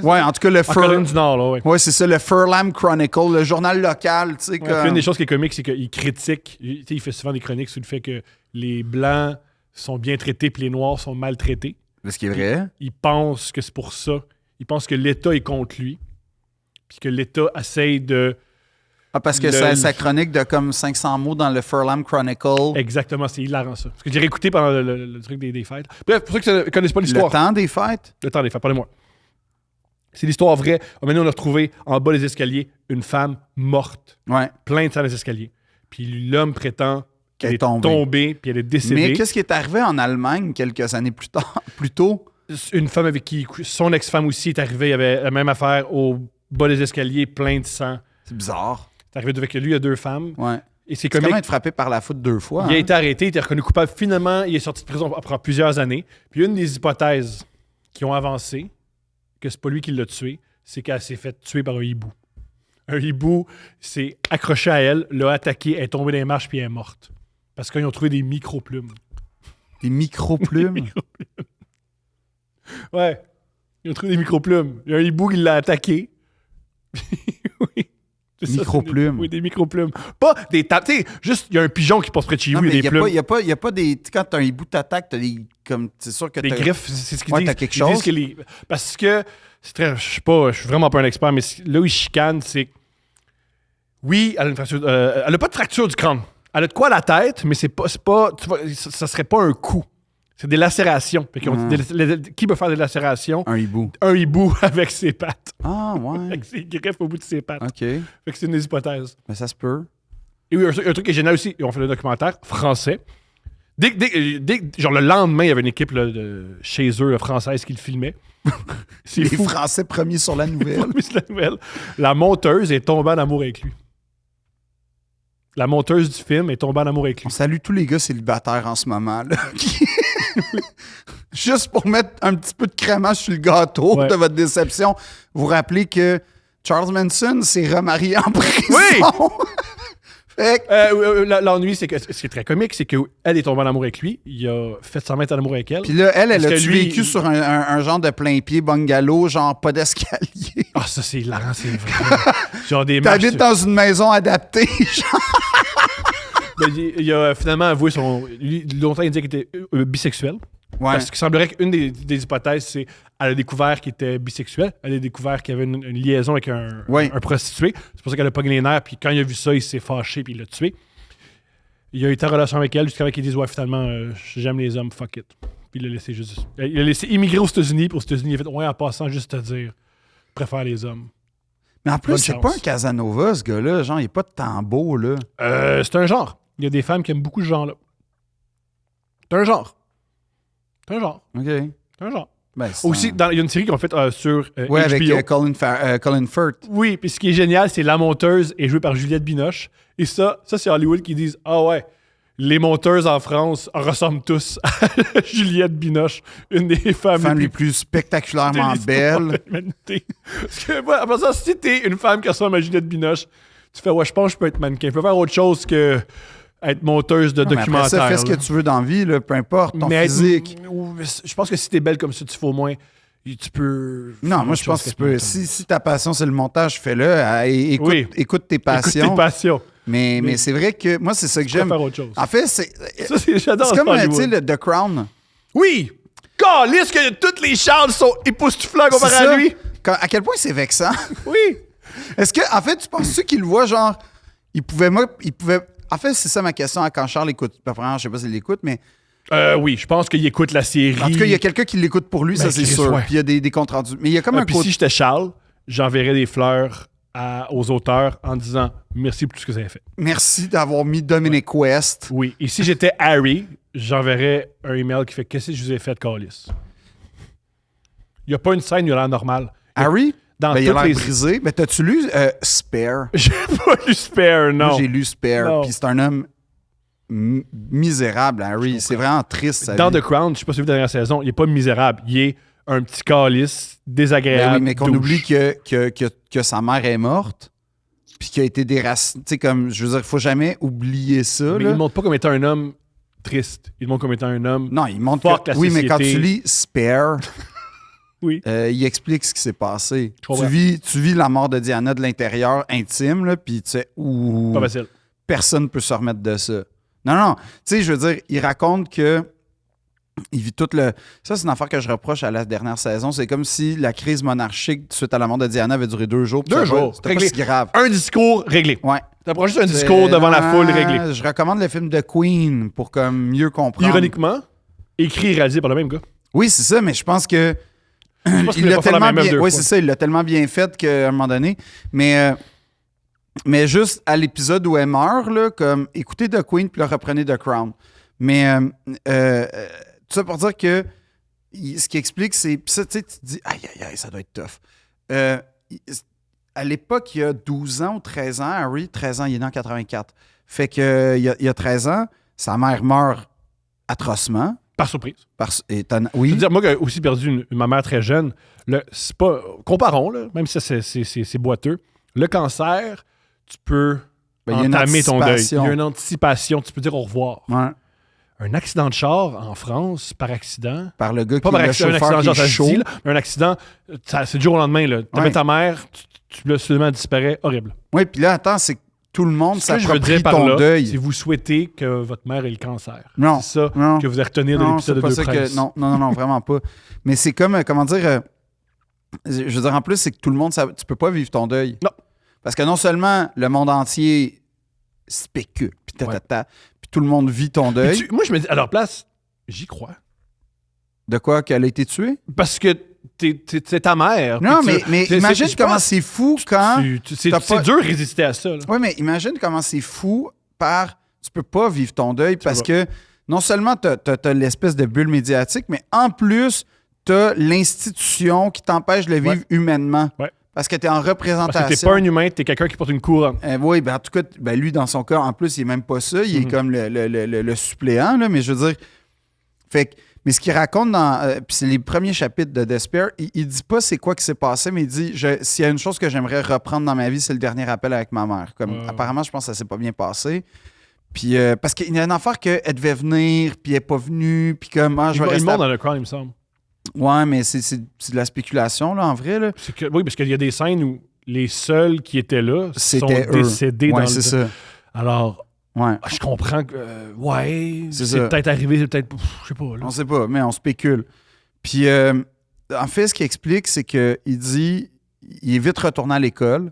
Ouais, en tout cas, le En Caroline du Nord, là, ouais. Ouais, c'est ça, le Furlam Chronicle, le journal local, tu sais. Ouais, puis une des choses qui est comique, c'est qu'il critique, il fait souvent des chroniques sur le fait que les Blancs sont bien traités puis les Noirs sont maltraités. Ce qui est vrai. Il pense que c'est pour ça. Il pense que l'État est contre lui. Puis que l'État essaye de... Ah, parce que sa chronique de comme 500 mots dans le Furlam Chronicle. Exactement, c'est hilarant ça. Parce que j'ai réécouté pendant le truc des fêtes. Bref, pour ceux qui ne connaissent pas Le l'histoire. temps des fêtes. Le temps des fêtes, parlez-moi. C'est l'histoire vraie. Maintenant, on a retrouvé en bas des escaliers une femme morte, Ouais. plein de sang dans les escaliers. Puis l'homme prétend qu'elle est tombée. tombée, puis elle est décédée. Mais qu'est-ce qui est arrivé en Allemagne quelques années plus tôt? Une femme avec qui son ex-femme aussi est arrivée, il y avait la même affaire au bas des escaliers, plein de sang. C'est bizarre. C'est arrivé avec lui, il y a 2 femmes. Ouais. Et c'est C'est comique. comme être frappé par la foudre 2 fois. Il a hein. été arrêté, il a été reconnu coupable. Finalement, il est sorti de prison après plusieurs années. Puis une des hypothèses qui ont avancé, que c'est pas lui qui l'a tué, c'est qu'elle s'est fait tuer par un hibou. Un hibou s'est accroché à elle, l'a attaqué, elle est tombée dans les marches puis elle est morte. Parce qu'ils ont trouvé des micro-plumes. Des micro-plumes. Ouais. Ils ont trouvé des micro-plumes. Il y a un hibou qui l'a attaqué. Oui. C'est ça, Micro-plumes. Oui, des micro-plumes. Pas des tapes. Tu sais, juste, il y a un pigeon qui passe près de chez Non, vous, il mais y a des plumes. il y a pas des. Tu sais, quand t'as un hibou t'attaque, t'as des. Comme, c'est sûr que Des t'as. griffes, c'est ce qu'ils Ouais, disent. t'as quelque Ils disent chose. que parce que c'est très, je suis vraiment pas un expert, mais là où ils chicanent, c'est oui, elle a une fracture, elle a pas de fracture du crâne. Elle a de quoi à la tête, mais c'est pas tu vois, ça serait pas un coup. C'est des lacérations. Fait qu'ils ont dit, qui peut faire des lacérations? Un hibou. Un hibou avec ses pattes, Ah, ouais. avec ses griffes au bout de ses pattes. OK. Fait que c'est une des hypothèses. Mais ça se peut. Et oui, un truc qui est génial aussi, ils ont fait le documentaire français. Genre le lendemain, il y avait une équipe là, chez eux, là, française, qui le filmait. C'est Les fou. Français premiers sur la nouvelle. C'est la nouvelle. La monteuse est tombée en amour avec lui. La monteuse du film est tombée en amour avec On lui. salue tous les gars célibataires en ce moment. Là, juste pour mettre un petit peu de crémage sur le gâteau Ouais. de votre déception. Vous rappelez que Charles Manson s'est remarié en prison. Oui! Fait que- L'ennui, c'est que ce qui est très comique, c'est qu'elle est tombée en amour avec lui. Il a fait semblant d'être en amour avec elle. Puis là, elle Parce que a-tu lui, vécu sur un genre de plein pied bungalow, genre pas d'escalier? Ah, ça, c'est hilarant, c'est vrai. Genre des marches. T'habites dans une maison adaptée, genre. Ben, il a finalement avoué son. Longtemps, il disait qu'il était bisexuel. Ouais. Parce qu'il semblerait qu'une des hypothèses, c'est qu'elle a découvert qu'il était bisexuel. Elle a découvert qu'il y avait une liaison avec un prostitué. C'est pour ça qu'elle a pogné les nerfs. Puis quand il a vu ça, il s'est fâché puis il l'a tué. Il a été en relation avec elle jusqu'à ce qu'il dise ouais, finalement, j'aime les hommes, fuck it. Puis il l'a laissé juste. Il a laissé immigrer aux États-Unis. Puis aux États-Unis, il a fait ouais, en passant, juste te dire, je préfère les hommes. Mais en plus, Bonne c'est chance. pas un Casanova, ce gars-là. Genre, il n'est pas de tambour, là. C'est un genre. Il y a des femmes qui aiment beaucoup ce genre-là. C'est un genre. C'est un genre. OK. C'est un genre. Ben, c'est Aussi, il y a une série qu'on fait sur Ouais, HBO. avec Colin Firth. Oui, puis ce qui est génial, c'est la monteuse est jouée par Juliette Binoche. Et ça c'est Hollywood qui disent ah ouais, les monteuses en France ressemblent tous à Juliette Binoche, une des femmes Femme les les plus plus spectaculairement de l'histoire de belle. l'humanité. Parce que, ouais, après ça, si t'es une femme qui ressemble à Juliette Binoche, tu fais ouais, je pense que je peux être mannequin. Je peux faire autre chose que être monteuse de Non, mais documentaire. après ça, fais ce que là. tu veux dans la vie, là, peu importe, ton Mais physique. je pense que si t'es belle comme ça, tu fais au moins. Tu peux. Non, faire moi, autre je pense chose que tu qu'être peux. monteuse. Si ta passion, c'est le montage, fais-le. Écoute, Oui. écoute tes Écoute passions. tes passions. Mais c'est vrai que moi, c'est ça que Tu pourrais j'aime. faire autre chose. En fait, c'est J'adore comme, tu Hollywood. sais, le The Crown. Oui! Calisse que toutes les Charles sont époustouflants comparé C'est ça. à lui! À quel point c'est vexant. Oui! Est-ce que, en fait, tu penses-tu qu'il le voit, genre, il pouvait. En fait, c'est ça ma question à quand Charles écoute. Je sais pas s'il l'écoute, mais Oui, je pense qu'il écoute la série. en tout cas, il y a quelqu'un qui l'écoute pour lui, ça Ben, c'est Chris, sûr. ouais. Puis il y a des comptes rendus. Mais il y a comme un Puis côté. si j'étais Charles, j'enverrais des fleurs aux auteurs en disant merci pour tout ce que vous avez fait. Merci d'avoir mis Dominic West. Oui. Et si j'étais Harry, j'enverrais un email qui fait qu'est-ce que je vous ai fait, Callis? Il n'y a pas une scène, il a l'air normal. Harry? Dans Ben, il a toutes l'air les. brisé. Mais t'as-tu lu Spare? J'ai pas lu Spare, non. Moi, j'ai lu Spare. Non. Puis c'est un homme misérable, Harry. C'est vraiment triste. sa Dans vie. The Crown, je sais pas si vous avez vu la dernière saison, il est pas misérable. Il est un petit calice Ben désagréable. oui, mais qu'on douche. oublie que sa mère est morte. Puis qu'il a été déraciné. Tu sais, comme, je veux dire, il faut jamais oublier ça. Mais là. il ne montre pas comme étant un homme triste. Il montre comme étant un homme. Non, il montre Fuck que. la Oui, mais quand société. tu lis Spare, Oui. il explique ce qui s'est passé. Je comprends. Tu vis la mort de Diana de l'intérieur, intime, là, puis tu sais, ouh, Pas facile. personne ne peut se remettre de ça. Non. Tu sais, je veux dire, il raconte que. Il vit tout le. Ça, c'est une affaire que je reproche à la dernière saison. C'est comme si la crise monarchique suite à la mort de Diana avait duré 2 jours. puis 2 c'était pas- jours. C'était pas Réglé. si grave. Un discours réglé. Ouais. T'approches juste un discours devant la foule réglé. Je recommande le film de Queen pour comme mieux comprendre. Ironiquement, écrit et réalisé par le même gars. Oui, c'est ça, mais je pense que Je pense qu'il il voulait l'a pas faire la tellement même œuvre bien. deux Oui, fois. c'est ça, il l'a tellement bien fait qu'à un moment donné. Mais juste à l'épisode où elle meurt, là, comme écoutez The Queen puis là, reprenez The Crown. Mais tout ça pour dire que ce qui explique, c'est. Puis ça, tu sais, tu te dis, aïe, aïe, aïe, ça doit être tough. À l'époque, il y a 12 ans ou 13 ans, Harry, 13 ans, il est né en 84. Fait que il y a 13 ans, sa mère meurt atrocement. Par surprise. Oui. Je veux dire, moi qui ai aussi perdu ma mère très jeune, c'est pas. Comparons, là, même si c'est boiteux. Le cancer, tu peux Ben, il y a une entamer ton deuil. Il y anticipation. a une anticipation. Tu peux dire au revoir. Ouais. Un accident de char en France, par accident. Par le gars Pas qui par est le accident, un chauffeur accident, qui genre, est ça se chaud. dit, là, mais un accident, c'est du jour au lendemain. Là. T'avais Ouais. ta mère, tu là, soudainement disparaît, horrible. Oui, puis là, attends, c'est que tout le monde Ce que je veux s'approprie dire par ton là, deuil. c'est vous souhaitez que votre mère ait le cancer. Non, C'est ça non. que vous allez retenir de Non, l'épisode c'est de pas Deux ça Princes. que. Non, vraiment pas. Mais c'est comme, comment dire, je veux dire, en plus, c'est que tout le monde, tu peux pas vivre ton deuil. Non. Parce que non seulement le monde entier spécule, puis puis tout le monde vit ton Puis deuil. moi, je me dis, à leur place, j'y crois. De quoi qu'elle a été tuée? Parce que c'est ta mère. Non, puis mais imagine je comment pense- c'est fou quand. c'est t'as pas- dur de résister à ça. là. Oui, mais imagine comment c'est fou tu peux pas vivre ton deuil parce que non seulement tu as l'espèce de bulle médiatique, mais en plus, tu as l'institution qui t'empêche de le vivre humainement. Ouais. Parce que tu es en représentation. Parce que t'es pas un humain, t'es quelqu'un qui porte une couronne. Oui, ben en tout cas, ben lui, dans son cas, en plus, il est même pas ça. Il est comme le suppléant, là, mais je veux dire. Fait que, Mais ce qu'il raconte puis c'est les premiers chapitres de Despair, il dit pas c'est quoi qui s'est passé, mais il dit s'il y a une chose que j'aimerais reprendre dans ma vie, c'est le dernier appel avec ma mère. Comme apparemment, je pense que ça s'est pas bien passé. Puis parce qu'il y a une affaire qu'elle devait venir, puis elle n'est pas venue, puis comme je vais Il rester. monte dans le Crown, il me semble. Ouais, mais c'est de la spéculation, là, en vrai. Là. Oui, parce qu'il y a des scènes où les seuls qui étaient là sont C'était eux. décédés dans Ouais, le... c'est ça. Alors, Ouais. je comprends que... C'est c'est ça. peut-être arrivé, c'est peut-être... Je sais pas, là. On sait pas, mais on spécule. Puis, en fait, ce qu'il explique, c'est qu'il dit il est vite retourné à l'école.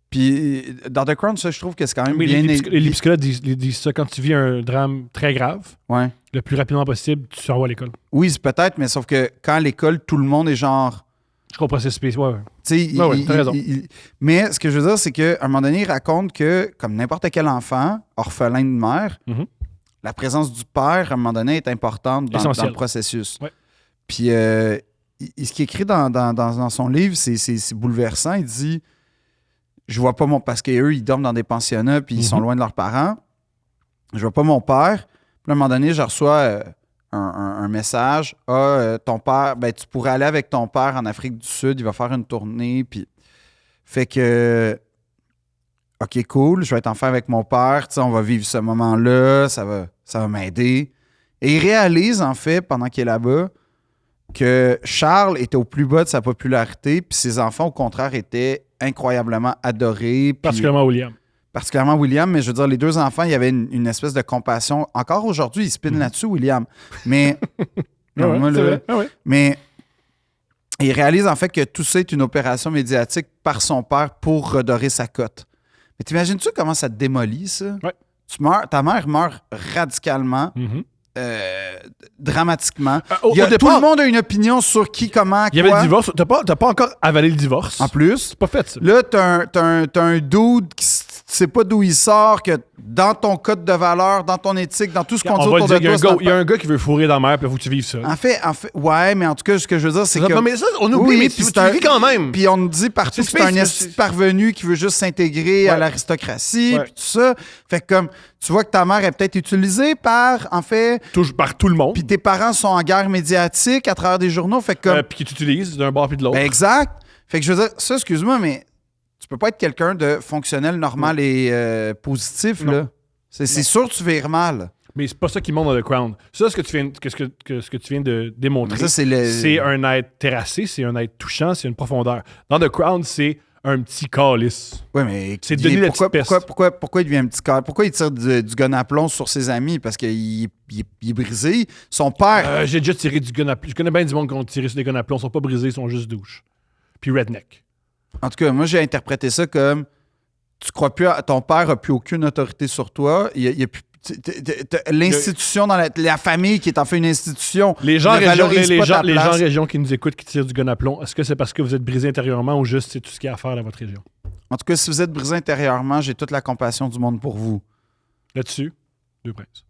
Puis, dans The Crown, ça, je trouve que c'est quand même Oui, bien... les psychologues disent ça quand tu vis un drame très grave, Ouais. le plus rapidement possible, tu t'envoies à l'école. Oui, c'est peut-être, mais sauf que quand à l'école, tout le monde est genre... Je comprends, c'est spécial. Ouais. Tu sais, Ouais, t'as raison. mais ce que je veux dire, c'est qu'à un moment donné, il raconte que, comme n'importe quel enfant, orphelin de mère, Mhm. la présence du père, à un moment donné, est importante dans Essentiel. le processus. Ouais. Puis, ce qui est écrit dans son livre, c'est bouleversant. Il dit je vois pas mon... Parce qu'eux, ils dorment dans des pensionnats, puis ils sont loin de leurs parents. Je vois pas mon père. Puis, à un moment donné, je reçois un message. Ton père, ben, tu pourrais aller avec ton père en Afrique du Sud. Il va faire une tournée. Puis, fait que, OK, cool, je vais être enfin avec mon père. Tu sais, on va vivre ce moment-là. Ça va m'aider. Et il réalise, en fait, pendant qu'il est là-bas, que Charles était au plus bas de sa popularité, puis ses enfants, au contraire, étaient incroyablement adorés. Puis Particulièrement William. particulièrement William, mais je veux dire, les deux enfants, il y avait une espèce de compassion. Encore aujourd'hui, il spinne là-dessus, William. Mais, non, moi, c'est là, vrai. Ah ouais. mais il réalise en fait que tout ça est une opération médiatique par son père pour redorer sa cote. Mais t'imagines-tu comment ça te démolit, ça? Ouais. Ta mère meurt radicalement. Mhm. Dramatiquement. Au Tout départ, le monde a une opinion sur qui, comment, il y avait quoi. le divorce. T'as pas encore avalé le divorce. En plus, C'est pas fait, ça. là, t'as un dude qui sait pas d'où il sort, que dans ton code de valeur, dans ton éthique, dans tout ce qu'on dit On va autour le de dire, toi... il y a un gars qui veut fourrer dans la mer, puis il faut que tu vives ça. En fait, ouais, mais en tout cas, ce que je veux dire, c'est que... Non, mais ça, on oublie, Oui, mais puis tu c'est un- le vis quand même. Puis on nous dit partout que C'est c'est un space, esti de c'est- parvenu qui veut juste s'intégrer à Ouais. l'aristocratie, Ouais. puis tout ça. Fait que comme, tu vois que ta mère est peut-être utilisée par, en fait... Toujours par tout le monde. Puis tes parents sont en guerre médiatique à travers des journaux. Fait que comme... Puis qui t'utilise d'un bord puis de l'autre. Ben, exact. Fait que je veux dire, ça, excuse-moi, mais tu peux pas être quelqu'un de fonctionnel, normal et positif, Non. là. C'est sûr que tu vires mal. Mais c'est pas ça qui monte dans The Crown. Ça, ce que tu viens de démontrer, Mais ça, c'est un être terrassé, c'est un être touchant, c'est une profondeur. Dans The Crown, c'est un petit calice. Oui, mais C'est Denis la pourquoi, petite peste. pourquoi il devient un petit corps? Pourquoi il tire du gun à plomb sur ses amis? Parce qu'il est brisé. Son père... J'ai déjà tiré du gun à plomb. Je connais bien du monde qui ont tiré sur des guns à plomb. Ils sont pas brisés, ils sont juste douches. Puis redneck. En tout cas, moi, j'ai interprété ça comme... Tu crois plus... Ton père a plus aucune autorité sur toi. Il y a plus... L'institution dans la famille qui est en fait une institution. Les gens, ne valorise pas ta les gens en place. région qui nous écoutent, qui tirent du gun à plomb, est-ce que c'est parce que vous êtes brisé intérieurement ou juste c'est tout ce qu'il y a à faire dans votre région? En tout cas, si vous êtes brisé intérieurement, j'ai toute la compassion du monde pour vous. Là-dessus, deux princes.